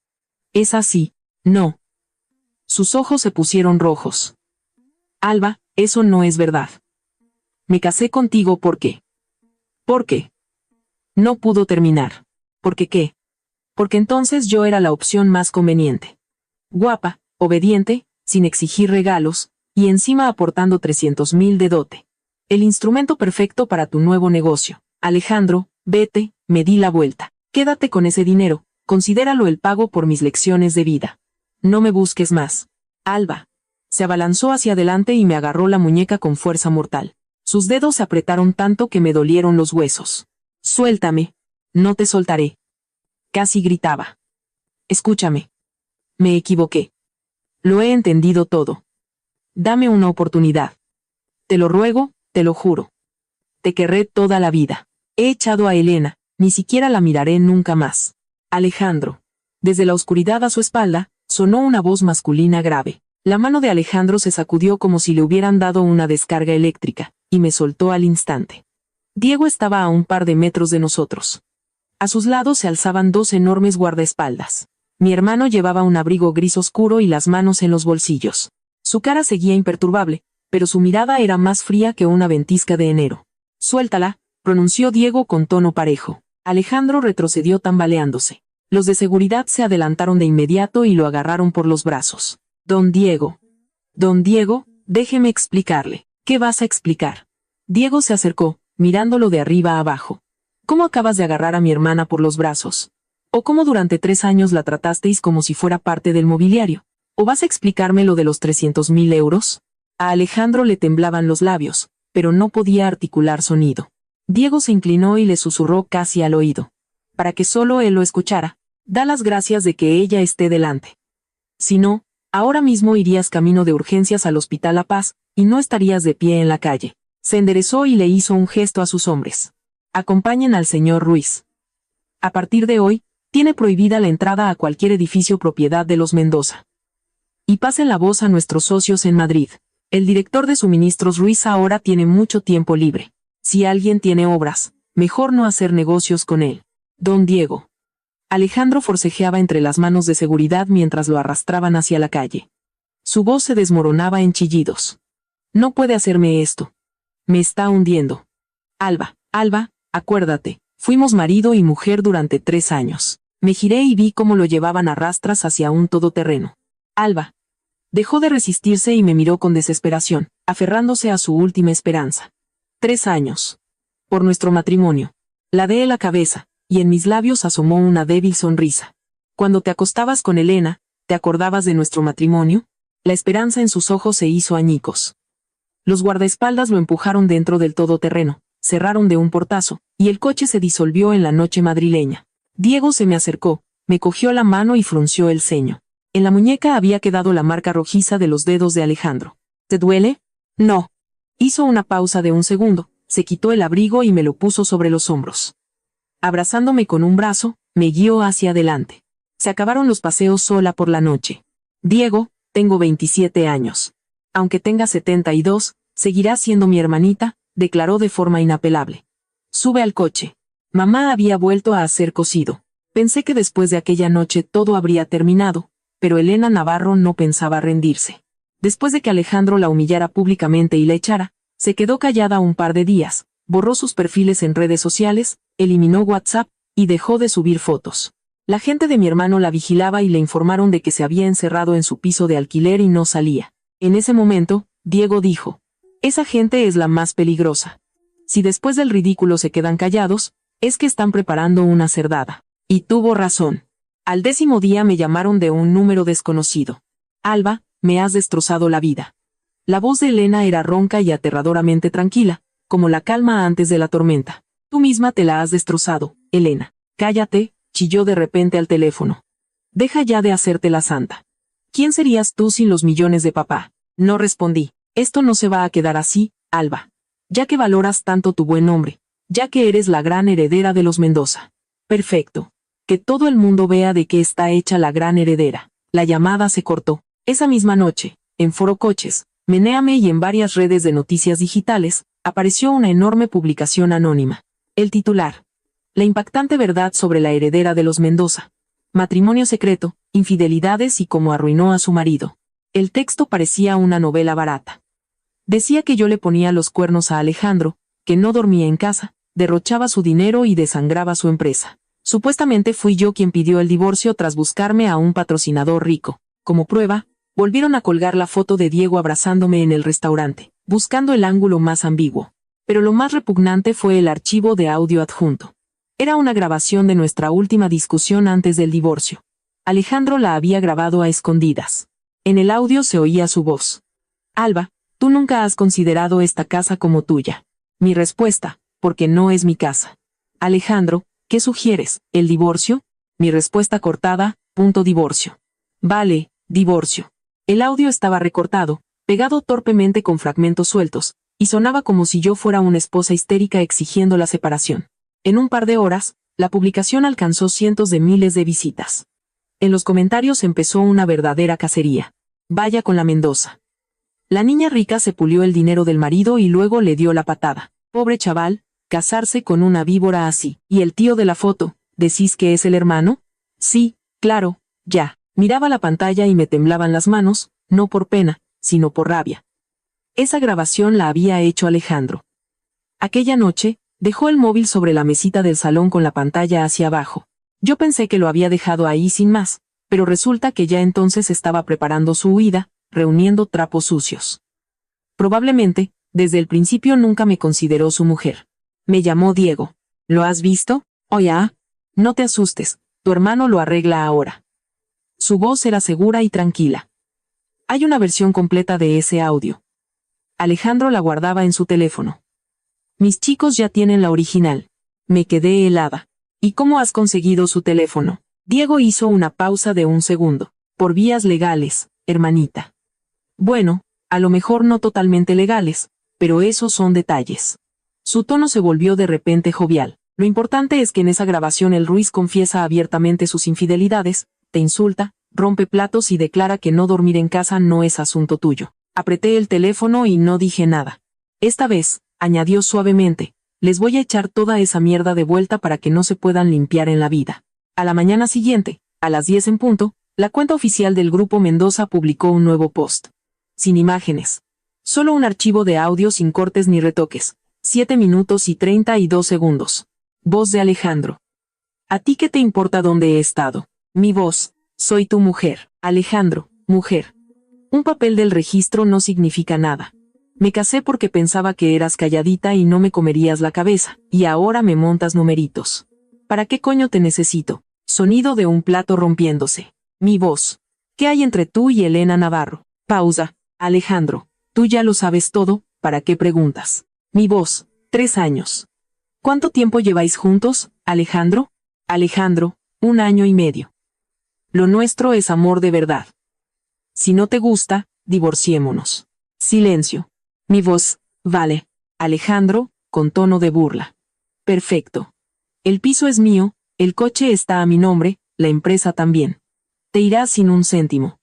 ¿Es así? No. Sus ojos se pusieron rojos. Alba, eso no es verdad. Me casé contigo porque... ¿Por qué? No pudo terminar. ¿Por qué qué? Porque entonces yo era la opción más conveniente. Guapa, obediente, sin exigir regalos, y encima aportando 300.000 de dote. El instrumento perfecto para tu nuevo negocio. Alejandro, vete, me di la vuelta. Quédate con ese dinero, considéralo el pago por mis lecciones de vida. No me busques más. Alba. Se abalanzó hacia adelante y me agarró la muñeca con fuerza mortal. Sus dedos se apretaron tanto que me dolieron los huesos. Suéltame. No te soltaré. Casi gritaba. Escúchame. Me equivoqué. Lo he entendido todo. Dame una oportunidad. Te lo ruego, te lo juro. Te querré toda la vida. He echado a Elena, ni siquiera la miraré nunca más. Alejandro. Desde la oscuridad a su espalda, sonó una voz masculina grave. La mano de Alejandro se sacudió como si le hubieran dado una descarga eléctrica, y me soltó al instante. Diego estaba a un par de metros de nosotros. A sus lados se alzaban 2 enormes guardaespaldas. Mi hermano llevaba un abrigo gris oscuro y las manos en los bolsillos. Su cara seguía imperturbable, pero su mirada era más fría que una ventisca de enero. Suéltala, pronunció Diego con tono parejo. Alejandro retrocedió tambaleándose. Los de seguridad se adelantaron de inmediato y lo agarraron por los brazos. Don Diego, déjeme explicarle. ¿Qué vas a explicar? Diego se acercó, mirándolo de arriba a abajo. ¿Cómo acabas de agarrar a mi hermana por los brazos? ¿O cómo durante 3 años la tratasteis como si fuera parte del mobiliario? ¿O vas a explicarme lo de los 300.000 euros? A Alejandro le temblaban los labios, pero no podía articular sonido. Diego se inclinó y le susurró casi al oído. Para que solo él lo escuchara, da las gracias de que ella esté delante. Si no, ahora mismo irías camino de urgencias al Hospital La Paz, y no estarías de pie en la calle. Se enderezó y le hizo un gesto a sus hombres. Acompañen al señor Ruiz. A partir de hoy, tiene prohibida la entrada a cualquier edificio propiedad de los Mendoza. Y pasen la voz a nuestros socios en Madrid. El director de suministros Ruiz ahora tiene mucho tiempo libre. Si alguien tiene obras, mejor no hacer negocios con él. Don Diego. Alejandro forcejeaba entre las manos de seguridad mientras lo arrastraban hacia la calle. Su voz se desmoronaba en chillidos. No puede hacerme esto. Me está hundiendo. Alba, Alba, acuérdate, fuimos marido y mujer durante 3 años. Me giré y vi cómo lo llevaban a rastras hacia un todoterreno. Alba. Dejó de resistirse y me miró con desesperación, aferrándose a su última esperanza. 3 años. Por nuestro matrimonio. Ladeé la cabeza, y en mis labios asomó una débil sonrisa. Cuando te acostabas con Elena, ¿te acordabas de nuestro matrimonio? La esperanza en sus ojos se hizo añicos. Los guardaespaldas lo empujaron dentro del todoterreno, cerraron de un portazo, y el coche se disolvió en la noche madrileña. Diego se me acercó, me cogió la mano y frunció el ceño. En la muñeca había quedado la marca rojiza de los dedos de Alejandro. ¿Te duele? No. Hizo una pausa de un segundo, se quitó el abrigo y me lo puso sobre los hombros. Abrazándome con un brazo, me guió hacia adelante. Se acabaron los paseos sola por la noche. Diego, tengo 27 años. Aunque tenga 72, seguirá siendo mi hermanita, declaró de forma inapelable. Sube al coche. Mamá había vuelto a hacer cocido. Pensé que después de aquella noche todo habría terminado, pero Elena Navarro no pensaba rendirse. Después de que Alejandro la humillara públicamente y la echara, se quedó callada un par de días, borró sus perfiles en redes sociales, eliminó WhatsApp, y dejó de subir fotos. La gente de mi hermano la vigilaba y le informaron de que se había encerrado en su piso de alquiler y no salía. En ese momento, Diego dijo: esa gente es la más peligrosa. Si después del ridículo se quedan callados, es que están preparando una cerdada. Y tuvo razón. Al 10º día me llamaron de un número desconocido. Alba, me has destrozado la vida. La voz de Elena era ronca y aterradoramente tranquila, como la calma antes de la tormenta. Tú misma te la has destrozado, Elena. Cállate, chilló de repente al teléfono. Deja ya de hacerte la santa. ¿Quién serías tú sin los millones de papá? No respondí. Esto no se va a quedar así, Alba. Ya que valoras tanto tu buen nombre, ya que eres la gran heredera de los Mendoza. Perfecto. Que todo el mundo vea de qué está hecha la gran heredera. La llamada se cortó. Esa misma noche, en Foro Coches, Menéame y en varias redes de noticias digitales, apareció una enorme publicación anónima. El titular: la impactante verdad sobre la heredera de los Mendoza. Matrimonio secreto, infidelidades y cómo arruinó a su marido. El texto parecía una novela barata. Decía que yo le ponía los cuernos a Alejandro, que no dormía en casa, derrochaba su dinero y desangraba su empresa. Supuestamente fui yo quien pidió el divorcio tras buscarme a un patrocinador rico. Como prueba, volvieron a colgar la foto de Diego abrazándome en el restaurante, buscando el ángulo más ambiguo. Pero lo más repugnante fue el archivo de audio adjunto. Era una grabación de nuestra última discusión antes del divorcio. Alejandro la había grabado a escondidas. En el audio se oía su voz. Alba, tú nunca has considerado esta casa como tuya. Mi respuesta: porque no es mi casa. Alejandro, ¿qué sugieres? ¿El divorcio? Mi respuesta cortada: divorcio. Vale, divorcio. El audio estaba recortado, pegado torpemente con fragmentos sueltos, y sonaba como si yo fuera una esposa histérica exigiendo la separación. En un par de horas, la publicación alcanzó cientos de miles de visitas. En los comentarios empezó una verdadera cacería. Vaya con la Mendoza. La niña rica se pulió el dinero del marido y luego le dio la patada. Pobre chaval, casarse con una víbora así. ¿Y el tío de la foto? ¿Decís que es el hermano? Sí, claro, ya. Miraba la pantalla y me temblaban las manos, no por pena, sino por rabia. Esa grabación la había hecho Alejandro. Aquella noche, dejó el móvil sobre la mesita del salón con la pantalla hacia abajo. Yo pensé que lo había dejado ahí sin más, pero resulta que ya entonces estaba preparando su huida, reuniendo trapos sucios. Probablemente, desde el principio nunca me consideró su mujer. Me llamó Diego. ¿Lo has visto? Oh ya. No te asustes, tu hermano lo arregla ahora. Su voz era segura y tranquila. Hay una versión completa de ese audio. Alejandro la guardaba en su teléfono. Mis chicos ya tienen la original. Me quedé helada. ¿Y cómo has conseguido su teléfono? Diego hizo una pausa de un segundo. Por vías legales, hermanita. Bueno, a lo mejor no totalmente legales, pero esos son detalles. Su tono se volvió de repente jovial. Lo importante es que en esa grabación el Ruiz confiesa abiertamente sus infidelidades, te insulta, rompe platos y declara que no dormir en casa no es asunto tuyo. Apreté el teléfono y no dije nada. Esta vez, añadió suavemente, les voy a echar toda esa mierda de vuelta para que no se puedan limpiar en la vida. A la mañana siguiente, a las 10 en punto, La cuenta oficial del Grupo Mendoza publicó un nuevo post. Sin imágenes. Solo un archivo de audio sin cortes ni retoques. 7 minutos y 32 segundos. Voz de Alejandro. ¿A ti qué te importa dónde he estado? Mi voz. Soy tu mujer. Alejandro, mujer. Un papel del registro no significa nada. Me casé porque pensaba que eras calladita y no me comerías la cabeza, y ahora me montas numeritos. ¿Para qué coño te necesito? Sonido de un plato rompiéndose. Mi voz. ¿Qué hay entre tú y Elena Navarro? Pausa. Alejandro, tú ya lo sabes todo, ¿para qué preguntas? Mi voz. 3 años. ¿Cuánto tiempo lleváis juntos, Alejandro? Alejandro, 1 año y medio. Lo nuestro es amor de verdad. Si no te gusta, divorciémonos. Silencio. Mi voz. Vale. Alejandro, con tono de burla. Perfecto. El piso es mío, el coche está a mi nombre, la empresa también. Te irás sin un céntimo.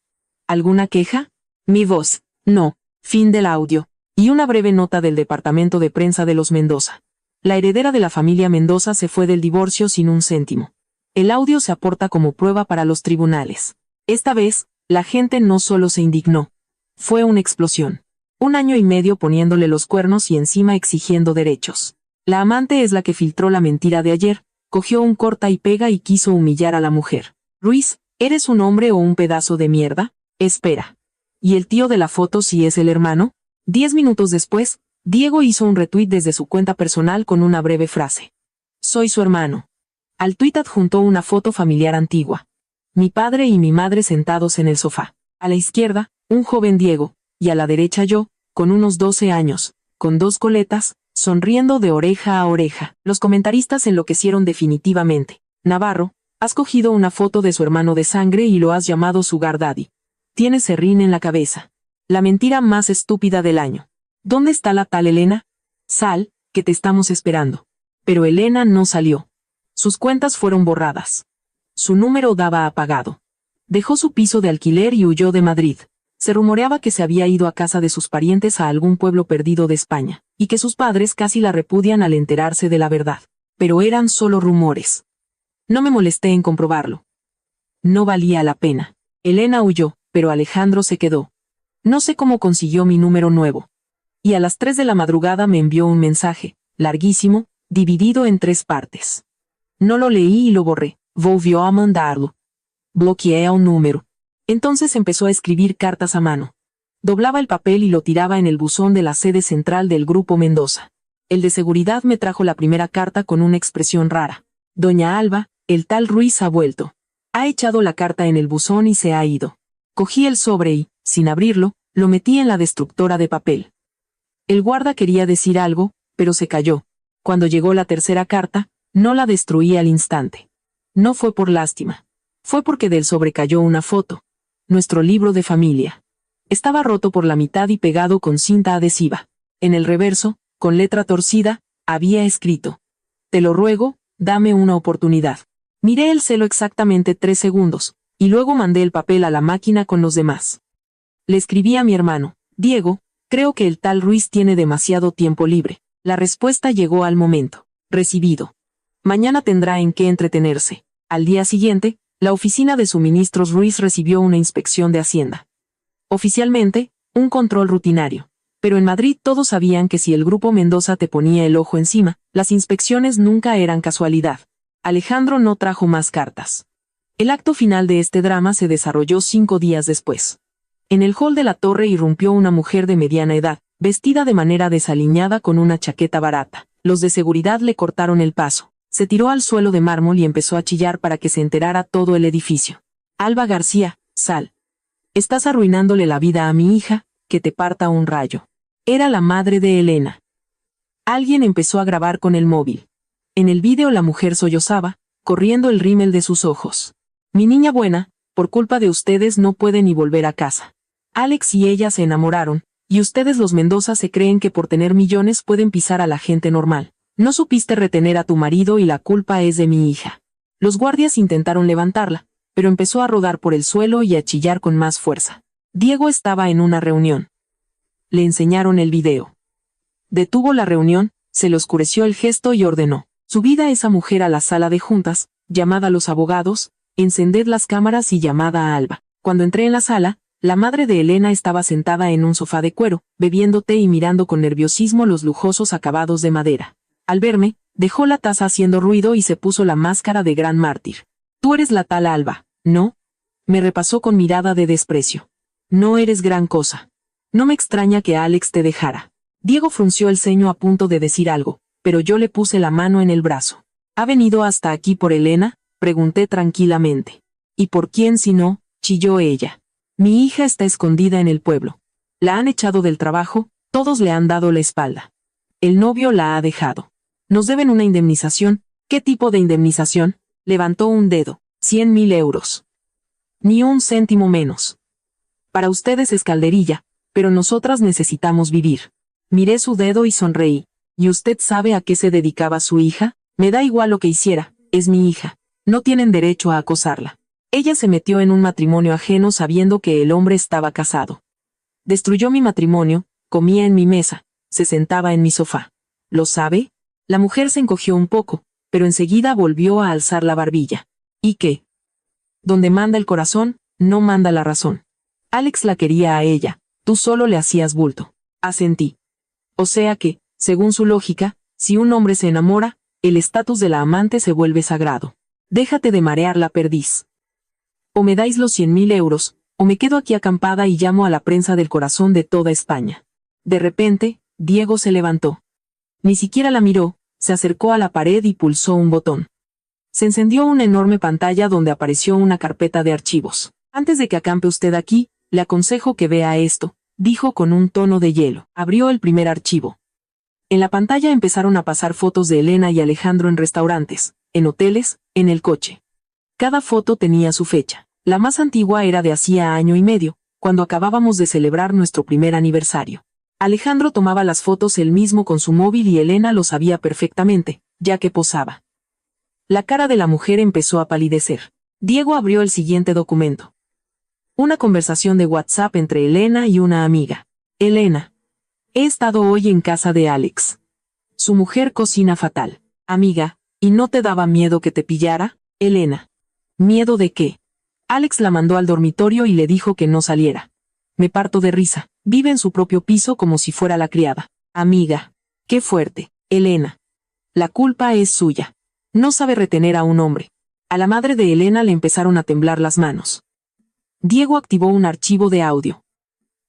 ¿Alguna queja? Mi voz. No. Fin del audio. Y una breve nota del departamento de prensa de los Mendoza. La heredera de la familia Mendoza se fue del divorcio sin un céntimo. El audio se aporta como prueba para los tribunales. Esta vez, la gente no solo se indignó. Fue una explosión. 1 año y medio poniéndole los cuernos y encima exigiendo derechos. La amante es la que filtró la mentira de ayer, cogió un corta y pega y quiso humillar a la mujer. Ruiz, ¿eres un hombre o un pedazo de mierda? Espera. ¿Y el tío de la foto si es el hermano? 10 minutos después, Diego hizo un retweet desde su cuenta personal con una breve frase. Soy su hermano. Al tuit adjuntó una foto familiar antigua. Mi padre y mi madre sentados en el sofá. A la izquierda, un joven Diego, y a la derecha yo, con unos 12 años, con 2 coletas, sonriendo de oreja a oreja. Los comentaristas enloquecieron definitivamente. Navarro, has cogido una foto de su hermano de sangre y lo has llamado Sugar Daddy. Tienes serrín en la cabeza. La mentira más estúpida del año. ¿Dónde está la tal Elena? Sal, que te estamos esperando. Pero Elena no salió. Sus cuentas fueron borradas. Su número daba apagado. Dejó su piso de alquiler y huyó de Madrid. Se rumoreaba que se había ido a casa de sus parientes a algún pueblo perdido de España, y que sus padres casi la repudian al enterarse de la verdad. Pero eran solo rumores. No me molesté en comprobarlo. No valía la pena. Elena huyó, pero Alejandro se quedó. No sé cómo consiguió mi número nuevo. Y a las 3 de la madrugada me envió un mensaje, larguísimo, dividido en 3 partes. No lo leí y lo borré. Volvió a mandarlo. Bloqueé a un número. Entonces empezó a escribir cartas a mano. Doblaba el papel y lo tiraba en el buzón de la sede central del Grupo Mendoza. El de seguridad me trajo la primera carta con una expresión rara. Doña Alba, el tal Ruiz ha vuelto. Ha echado la carta en el buzón y se ha ido. Cogí el sobre y, sin abrirlo, lo metí en la destructora de papel. El guarda quería decir algo, pero se calló. Cuando llegó la tercera carta, no la destruí al instante. No fue por lástima. Fue porque del sobre cayó una foto. Nuestro libro de familia. Estaba roto por la mitad y pegado con cinta adhesiva. En el reverso, con letra torcida, había escrito: te lo ruego, dame una oportunidad. Miré el celo exactamente 3 segundos, y luego mandé el papel a la máquina con los demás. Le escribí a mi hermano: Diego, creo que el tal Ruiz tiene demasiado tiempo libre. La respuesta llegó al momento. Recibido. Mañana tendrá en qué entretenerse. Al día siguiente, la oficina de suministros Ruiz recibió una inspección de Hacienda. Oficialmente, un control rutinario. Pero en Madrid todos sabían que si el Grupo Mendoza te ponía el ojo encima, las inspecciones nunca eran casualidad. Alejandro no trajo más cartas. El acto final de este drama se desarrolló 5 días después. En el hall de la torre irrumpió una mujer de mediana edad, vestida de manera desaliñada con una chaqueta barata. Los de seguridad le cortaron el paso. Se tiró al suelo de mármol y empezó a chillar para que se enterara todo el edificio. Alba García, sal. Estás arruinándole la vida a mi hija, que te parta un rayo. Era la madre de Elena. Alguien empezó a grabar con el móvil. En el vídeo la mujer sollozaba, corriendo el rímel de sus ojos. Mi niña buena, por culpa de ustedes no puede ni volver a casa. Alex y ella se enamoraron, y ustedes los Mendoza se creen que por tener millones pueden pisar a la gente normal. No supiste retener a tu marido y la culpa es de mi hija. Los guardias intentaron levantarla, pero empezó a rodar por el suelo y a chillar con más fuerza. Diego estaba en una reunión. Le enseñaron el video. Detuvo la reunión, se le oscureció el gesto y ordenó: subida a esa mujer a la sala de juntas, llamad a los abogados, Encended las cámaras y llamad a Alba. Cuando entré en la sala, la madre de Elena estaba sentada en un sofá de cuero, bebiendo té y mirando con nerviosismo los lujosos acabados de madera. Al verme, dejó la taza haciendo ruido y se puso la máscara de gran mártir. «Tú eres la tal Alba, ¿no?», me repasó con mirada de desprecio. «No eres gran cosa. No me extraña que Alex te dejara». Diego frunció el ceño a punto de decir algo, pero yo le puse la mano en el brazo. «¿Ha venido hasta aquí por Elena?», pregunté tranquilamente. «¿Y por quién si no?», chilló ella. «Mi hija está escondida en el pueblo. La han echado del trabajo, todos le han dado la espalda. El novio la ha dejado. Nos deben una indemnización». «¿Qué tipo de indemnización?», levantó un dedo. 100.000 euros. Ni un céntimo menos. Para ustedes es calderilla, pero nosotras necesitamos vivir. Miré su dedo y sonreí. ¿Y usted sabe a qué se dedicaba su hija? Me da igual lo que hiciera, es mi hija. No tienen derecho a acosarla. Ella se metió en un matrimonio ajeno sabiendo que el hombre estaba casado. Destruyó mi matrimonio, comía en mi mesa, se sentaba en mi sofá. ¿Lo sabe? La mujer se encogió un poco, pero enseguida volvió a alzar la barbilla. ¿Y qué? Donde manda el corazón, no manda la razón. Alex la quería a ella, tú solo le hacías bulto. Asentí. O sea que, según su lógica, si un hombre se enamora, el estatus de la amante se vuelve sagrado. Déjate de marear la perdiz. O me dais los 100.000 euros, o me quedo aquí acampada y llamo a la prensa del corazón de toda España. De repente, Diego se levantó. Ni siquiera la miró, se acercó a la pared y pulsó un botón. Se encendió una enorme pantalla donde apareció una carpeta de archivos. Antes de que acampe usted aquí, le aconsejo que vea esto, dijo con un tono de hielo. Abrió el primer archivo. En la pantalla empezaron a pasar fotos de Elena y Alejandro en restaurantes, en hoteles, en el coche. Cada foto tenía su fecha. La más antigua era de hacía año y medio, cuando acabábamos de celebrar nuestro primer aniversario. Alejandro tomaba las fotos él mismo con su móvil y Elena lo sabía perfectamente, ya que posaba. La cara de la mujer empezó a palidecer. Diego abrió el siguiente documento. Una conversación de WhatsApp entre Elena y una amiga. Elena. He estado hoy en casa de Alex. Su mujer cocina fatal. Amiga, ¿y no te daba miedo que te pillara? Elena. ¿Miedo de qué? Alex la mandó al dormitorio y le dijo que no saliera. Me parto de risa. Vive en su propio piso como si fuera la criada. Amiga. Qué fuerte. Elena. La culpa es suya. No sabe retener a un hombre. A la madre de Elena le empezaron a temblar las manos. Diego activó un archivo de audio.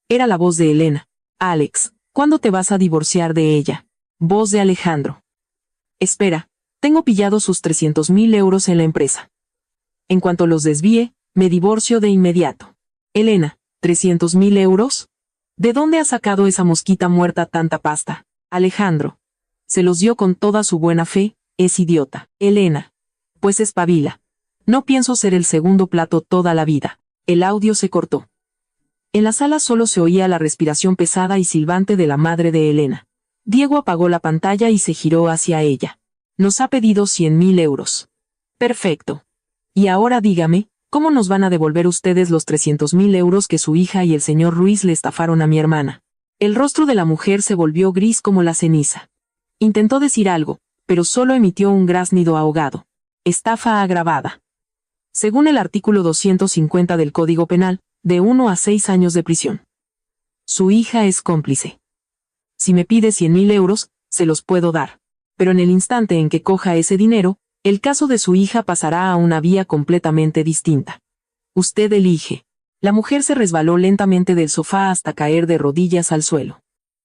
Era la voz de Elena. Alex, ¿cuándo te vas a divorciar de ella? Voz de Alejandro. Espera, tengo pillados sus 300.000 euros en la empresa. En cuanto los desvíe, me divorcio de inmediato. Elena, ¿300.000 euros? ¿De dónde ha sacado esa mosquita muerta tanta pasta? Alejandro. Se los dio con toda su buena fe. Es idiota. Elena. Pues espabila. No pienso ser el segundo plato toda la vida. El audio se cortó. En la sala solo se oía la respiración pesada y silbante de la madre de Elena. Diego apagó la pantalla y se giró hacia ella. Nos ha pedido 100.000 euros. Perfecto. Y ahora dígame, ¿cómo nos van a devolver ustedes los 300.000 euros que su hija y el señor Ruiz le estafaron a mi hermana? El rostro de la mujer se volvió gris como la ceniza. Intentó decir algo, pero solo emitió un graznido ahogado. Estafa agravada. Según el artículo 250 del Código Penal, de 1 a 6 años de prisión. Su hija es cómplice. Si me pide 100.000 euros, se los puedo dar. Pero en el instante en que coja ese dinero, el caso de su hija pasará a una vía completamente distinta. Usted elige. La mujer se resbaló lentamente del sofá hasta caer de rodillas al suelo.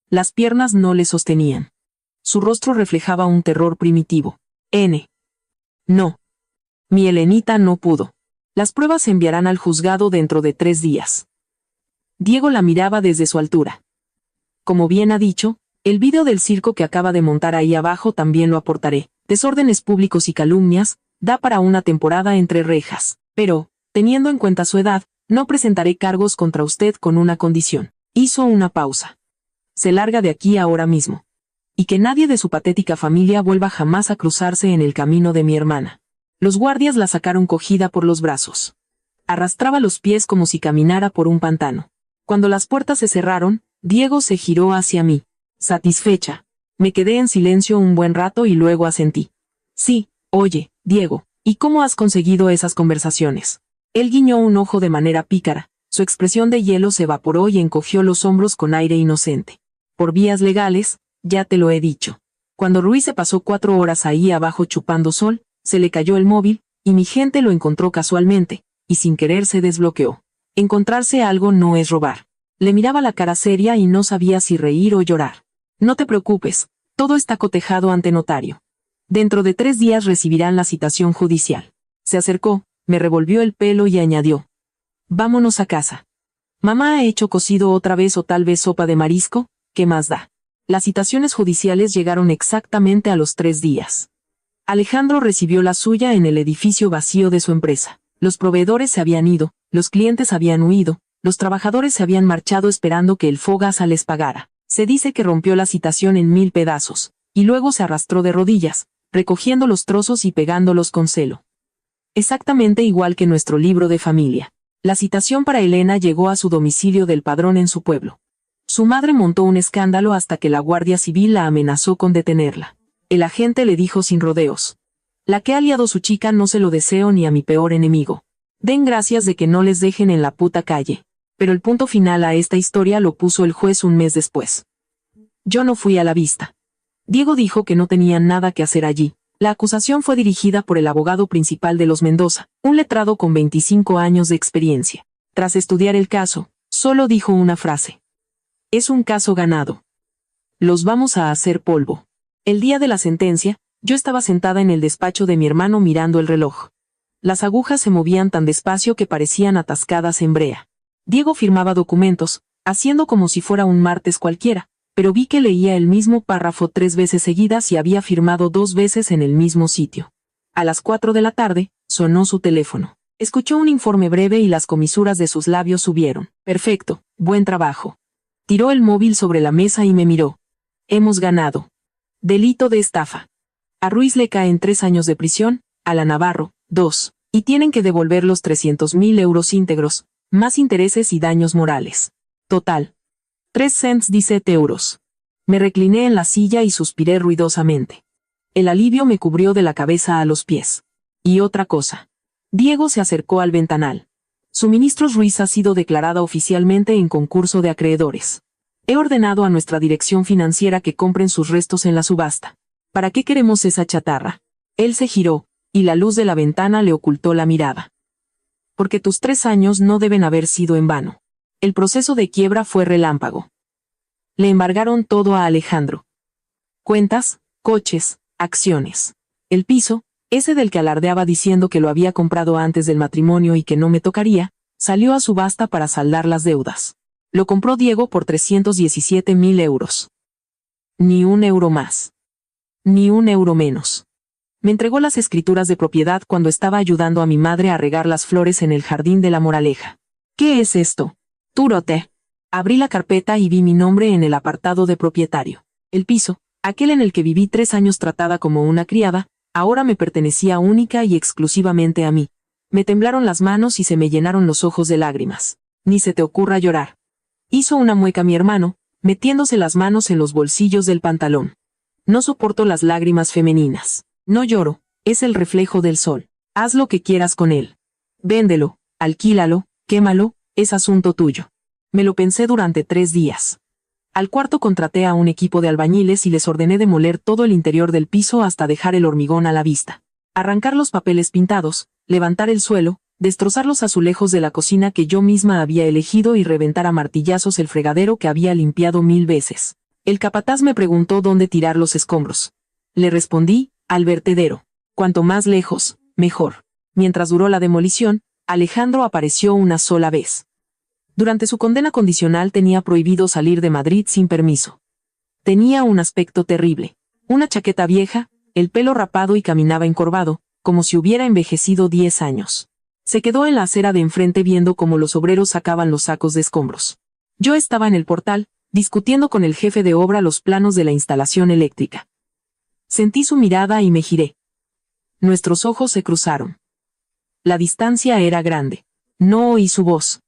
Las piernas no le sostenían. Su rostro reflejaba un terror primitivo. No. Mi Elenita no pudo. Las pruebas se enviarán al juzgado dentro de 3 días. Diego la miraba desde su altura. Como bien ha dicho, el vídeo del circo que acaba de montar ahí abajo también lo aportaré. Desórdenes públicos y calumnias, da para una temporada entre rejas. Pero, teniendo en cuenta su edad, no presentaré cargos contra usted con una condición. Hizo una pausa. Se larga de aquí ahora mismo. Y que nadie de su patética familia vuelva jamás a cruzarse en el camino de mi hermana. Los guardias la sacaron cogida por los brazos. Arrastraba los pies como si caminara por un pantano. Cuando las puertas se cerraron, Diego se giró hacia mí. Satisfecha. Me quedé en silencio un buen rato y luego asentí. Sí, oye, Diego, ¿Y cómo has conseguido esas conversaciones? Él guiñó un ojo de manera pícara, su expresión de hielo se evaporó y encogió los hombros con aire inocente. Por vías legales, ya te lo he dicho. Cuando Ruiz se pasó 4 horas ahí abajo chupando sol, se le cayó el móvil, y mi gente lo encontró casualmente, y sin querer se desbloqueó. Encontrarse algo no es robar. Le miraba la cara seria y no sabía si reír o llorar. No te preocupes, todo está cotejado ante notario. Dentro de 3 días recibirán la citación judicial. Se acercó, me revolvió el pelo y añadió. Vámonos a casa. Mamá ha hecho cocido otra vez o tal vez sopa de marisco, ¿qué más da? Las citaciones judiciales llegaron exactamente a los 3 días. Alejandro recibió la suya en el edificio vacío de su empresa. Los proveedores se habían ido, los clientes habían huido, los trabajadores se habían marchado esperando que el Fogasa les pagara. Se dice que rompió la citación en 1000 pedazos, y luego se arrastró de rodillas, recogiendo los trozos y pegándolos con celo. Exactamente igual que nuestro libro de familia. La citación para Elena llegó a su domicilio del padrón en su pueblo. Su madre montó un escándalo hasta que la Guardia Civil la amenazó con detenerla. El agente le dijo sin rodeos. La que ha liado su chica no se lo deseo ni a mi peor enemigo. Den gracias de que no les dejen en la puta calle. Pero el punto final a esta historia lo puso el juez un mes después. Yo no fui a la vista. Diego dijo que no tenían nada que hacer allí. La acusación fue dirigida por el abogado principal de los Mendoza, un letrado con 25 años de experiencia. Tras estudiar el caso, solo dijo una frase. Es un caso ganado. Los vamos a hacer polvo. El día de la sentencia, yo estaba sentada en el despacho de mi hermano mirando el reloj. Las agujas se movían tan despacio que parecían atascadas en brea. Diego firmaba documentos, haciendo como si fuera un martes cualquiera, pero vi que leía el mismo párrafo 3 veces seguidas y había firmado 2 veces en el mismo sitio. A las 4 de la tarde, sonó su teléfono. Escuchó un informe breve y las comisuras de sus labios subieron. Perfecto, buen trabajo. Tiró el móvil sobre la mesa y me miró. Hemos ganado. Delito de estafa. A Ruiz le caen 3 años de prisión, a la Navarro, 2, y tienen que devolver los 300.000 euros íntegros, más intereses y daños morales. Total. 317 euros. Me recliné en la silla y suspiré ruidosamente. El alivio me cubrió de la cabeza a los pies. Y otra cosa. Diego se acercó al ventanal. Suministros Ruiz ha sido declarada oficialmente en concurso de acreedores. He ordenado a nuestra dirección financiera que compren sus restos en la subasta. ¿Para qué queremos esa chatarra? Él se giró, y la luz de la ventana le ocultó la mirada. Porque tus 3 años no deben haber sido en vano. El proceso de quiebra fue relámpago. Le embargaron todo a Alejandro. Cuentas, coches, acciones. El piso, ese del que alardeaba diciendo que lo había comprado antes del matrimonio y que no me tocaría, salió a subasta para saldar las deudas. Lo compró Diego por 317.000 euros. Ni un euro más. Ni un euro menos. Me entregó las escrituras de propiedad cuando estaba ayudando a mi madre a regar las flores en el jardín de la Moraleja. ¿Qué es esto? Turote. Abrí la carpeta y vi mi nombre en el apartado de propietario. El piso, aquel en el que viví 3 años tratada como una criada, ahora me pertenecía única y exclusivamente a mí. Me temblaron las manos y se me llenaron los ojos de lágrimas. Ni se te ocurra llorar. Hizo una mueca mi hermano, metiéndose las manos en los bolsillos del pantalón. No soporto las lágrimas femeninas. No lloro, es el reflejo del sol. Haz lo que quieras con él. Véndelo, alquílalo, quémalo, es asunto tuyo. Me lo pensé durante 3 días. Al cuarto contraté a un equipo de albañiles y les ordené demoler todo el interior del piso hasta dejar el hormigón a la vista. Arrancar los papeles pintados, levantar el suelo, destrozar los azulejos de la cocina que yo misma había elegido y reventar a martillazos el fregadero que había limpiado 1000 veces. El capataz me preguntó dónde tirar los escombros. Le respondí, al vertedero. Cuanto más lejos, mejor. Mientras duró la demolición, Alejandro apareció una sola vez. Durante su condena condicional tenía prohibido salir de Madrid sin permiso. Tenía un aspecto terrible. Una chaqueta vieja, el pelo rapado y caminaba encorvado, como si hubiera envejecido 10 años. Se quedó en la acera de enfrente viendo cómo los obreros sacaban los sacos de escombros. Yo estaba en el portal, discutiendo con el jefe de obra los planos de la instalación eléctrica. Sentí su mirada y me giré. Nuestros ojos se cruzaron. La distancia era grande. No oí su voz.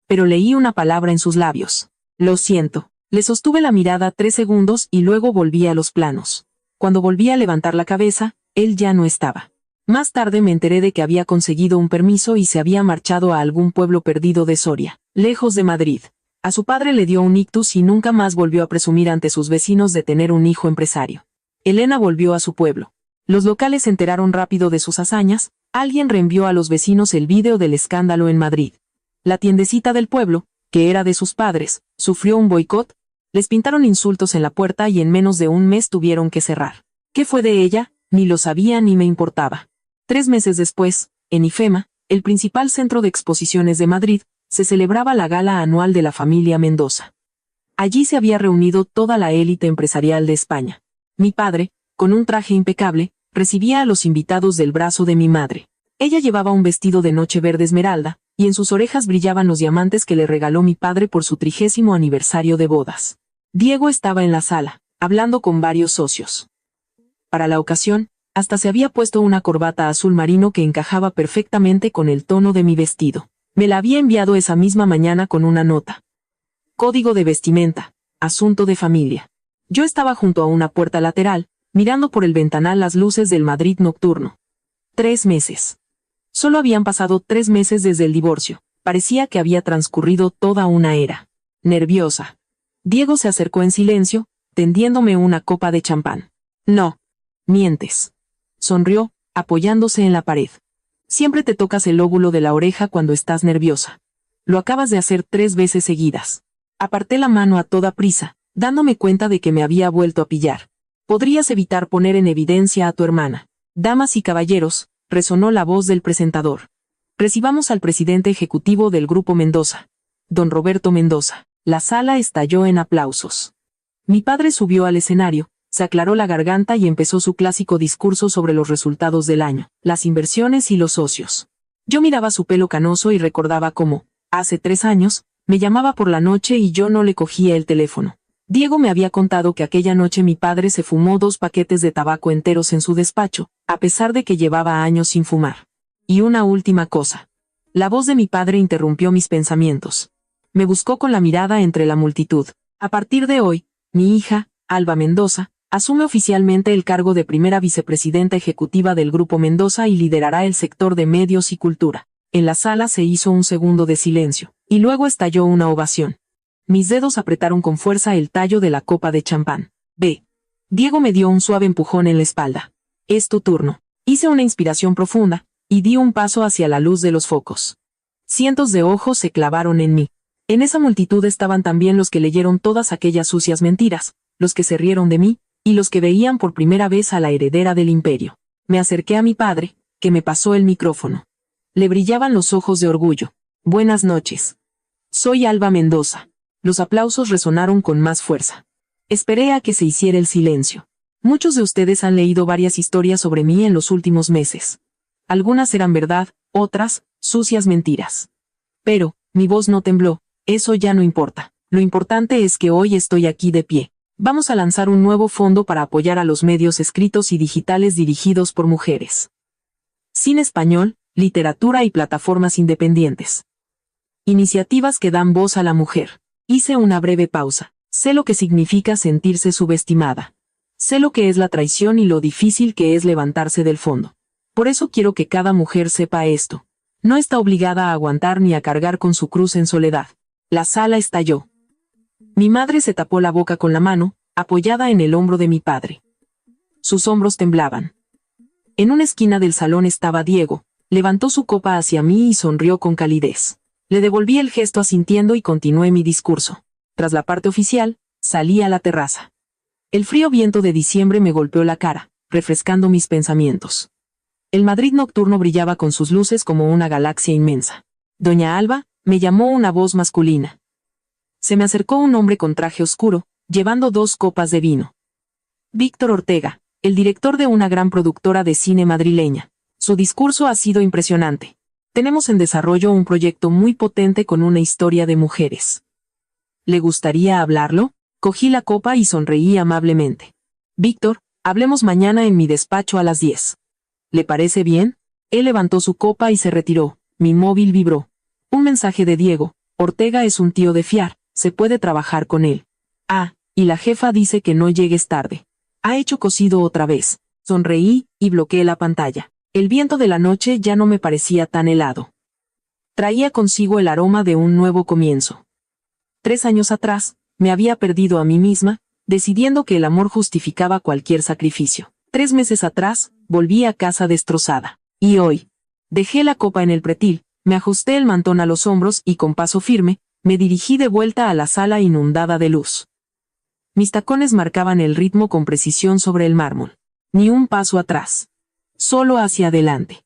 Pero leí una palabra en sus labios. Lo siento. Le sostuve la mirada 3 segundos y luego volví a los planos. Cuando volví a levantar la cabeza, él ya no estaba. Más tarde me enteré de que había conseguido un permiso y se había marchado a algún pueblo perdido de Soria, lejos de Madrid. A su padre le dio un ictus y nunca más volvió a presumir ante sus vecinos de tener un hijo empresario. Elena volvió a su pueblo. Los locales se enteraron rápido de sus hazañas. Alguien reenvió a los vecinos el vídeo del escándalo en Madrid. La tiendecita del pueblo, que era de sus padres, sufrió un boicot. Les pintaron insultos en la puerta y en menos de un mes tuvieron que cerrar. ¿Qué fue de ella? Ni lo sabía ni me importaba. 3 meses después, en IFEMA, el principal centro de exposiciones de Madrid, se celebraba la gala anual de la familia Mendoza. Allí se había reunido toda la élite empresarial de España. Mi padre, con un traje impecable, recibía a los invitados del brazo de mi madre. Ella llevaba un vestido de noche verde esmeralda, y en sus orejas brillaban los diamantes que le regaló mi padre por su 30º aniversario de bodas. Diego estaba en la sala, hablando con varios socios. Para la ocasión, hasta se había puesto una corbata azul marino que encajaba perfectamente con el tono de mi vestido. Me la había enviado esa misma mañana con una nota. Código de vestimenta, asunto de familia. Yo estaba junto a una puerta lateral, mirando por el ventanal las luces del Madrid nocturno. 3 meses. Solo habían pasado 3 meses desde el divorcio. Parecía que había transcurrido toda una era. Nerviosa. Diego se acercó en silencio, tendiéndome una copa de champán. No. Mientes. Sonrió, apoyándose en la pared. Siempre te tocas el lóbulo de la oreja cuando estás nerviosa. Lo acabas de hacer 3 veces seguidas. Aparté la mano a toda prisa, dándome cuenta de que me había vuelto a pillar. Podrías evitar poner en evidencia a tu hermana. Damas y caballeros, resonó la voz del presentador. Recibamos al presidente ejecutivo del Grupo Mendoza, don Roberto Mendoza. La sala estalló en aplausos. Mi padre subió al escenario, se aclaró la garganta y empezó su clásico discurso sobre los resultados del año, las inversiones y los socios. Yo miraba su pelo canoso y recordaba cómo, hace 3 años, me llamaba por la noche y yo no le cogía el teléfono. Diego me había contado que aquella noche mi padre se fumó 2 paquetes de tabaco enteros en su despacho, a pesar de que llevaba años sin fumar. Y una última cosa. La voz de mi padre interrumpió mis pensamientos. Me buscó con la mirada entre la multitud. A partir de hoy, mi hija, Alba Mendoza, asume oficialmente el cargo de primera vicepresidenta ejecutiva del Grupo Mendoza y liderará el sector de medios y cultura. En la sala se hizo un segundo de silencio, y luego estalló una ovación. Mis dedos apretaron con fuerza el tallo de la copa de champán. Ve. Diego me dio un suave empujón en la espalda. Es tu turno. Hice una inspiración profunda, y di un paso hacia la luz de los focos. Cientos de ojos se clavaron en mí. En esa multitud estaban también los que leyeron todas aquellas sucias mentiras, los que se rieron de mí, y los que veían por primera vez a la heredera del imperio. Me acerqué a mi padre, que me pasó el micrófono. Le brillaban los ojos de orgullo. Buenas noches. Soy Alba Mendoza. Los aplausos resonaron con más fuerza. Esperé a que se hiciera el silencio. Muchos de ustedes han leído varias historias sobre mí en los últimos meses. Algunas eran verdad, otras, sucias mentiras. Pero, mi voz no tembló, eso ya no importa. Lo importante es que hoy estoy aquí de pie. Vamos a lanzar un nuevo fondo para apoyar a los medios escritos y digitales dirigidos por mujeres. Cine español, literatura y plataformas independientes. Iniciativas que dan voz a la mujer. Hice una breve pausa. Sé lo que significa sentirse subestimada. Sé lo que es la traición y lo difícil que es levantarse del fondo. Por eso quiero que cada mujer sepa esto. No está obligada a aguantar ni a cargar con su cruz en soledad. La sala estalló. Mi madre se tapó la boca con la mano, apoyada en el hombro de mi padre. Sus hombros temblaban. En una esquina del salón estaba Diego, levantó su copa hacia mí y sonrió con calidez. Le devolví el gesto asintiendo y continué mi discurso. Tras la parte oficial, salí a la terraza. El frío viento de diciembre me golpeó la cara, refrescando mis pensamientos. El Madrid nocturno brillaba con sus luces como una galaxia inmensa. Doña Alba, me llamó una voz masculina. Se me acercó un hombre con traje oscuro, llevando 2 copas de vino. Víctor Ortega, el director de una gran productora de cine madrileña. Su discurso ha sido impresionante. Tenemos en desarrollo un proyecto muy potente con una historia de mujeres. ¿Le gustaría hablarlo? Cogí la copa y sonreí amablemente. Víctor, hablemos mañana en mi despacho a las 10. ¿Le parece bien? Él levantó su copa y se retiró. Mi móvil vibró. Un mensaje de Diego. Ortega es un tío de fiar. Se puede trabajar con él. Ah, y la jefa dice que no llegues tarde. Ha hecho cocido otra vez. Sonreí, y bloqueé la pantalla. El viento de la noche ya no me parecía tan helado. Traía consigo el aroma de un nuevo comienzo. 3 años atrás, me había perdido a mí misma, decidiendo que el amor justificaba cualquier sacrificio. 3 meses atrás, volví a casa destrozada. Y hoy, dejé la copa en el pretil, me ajusté el mantón a los hombros y con paso firme, me dirigí de vuelta a la sala inundada de luz. Mis tacones marcaban el ritmo con precisión sobre el mármol. Ni un paso atrás. Solo hacia adelante.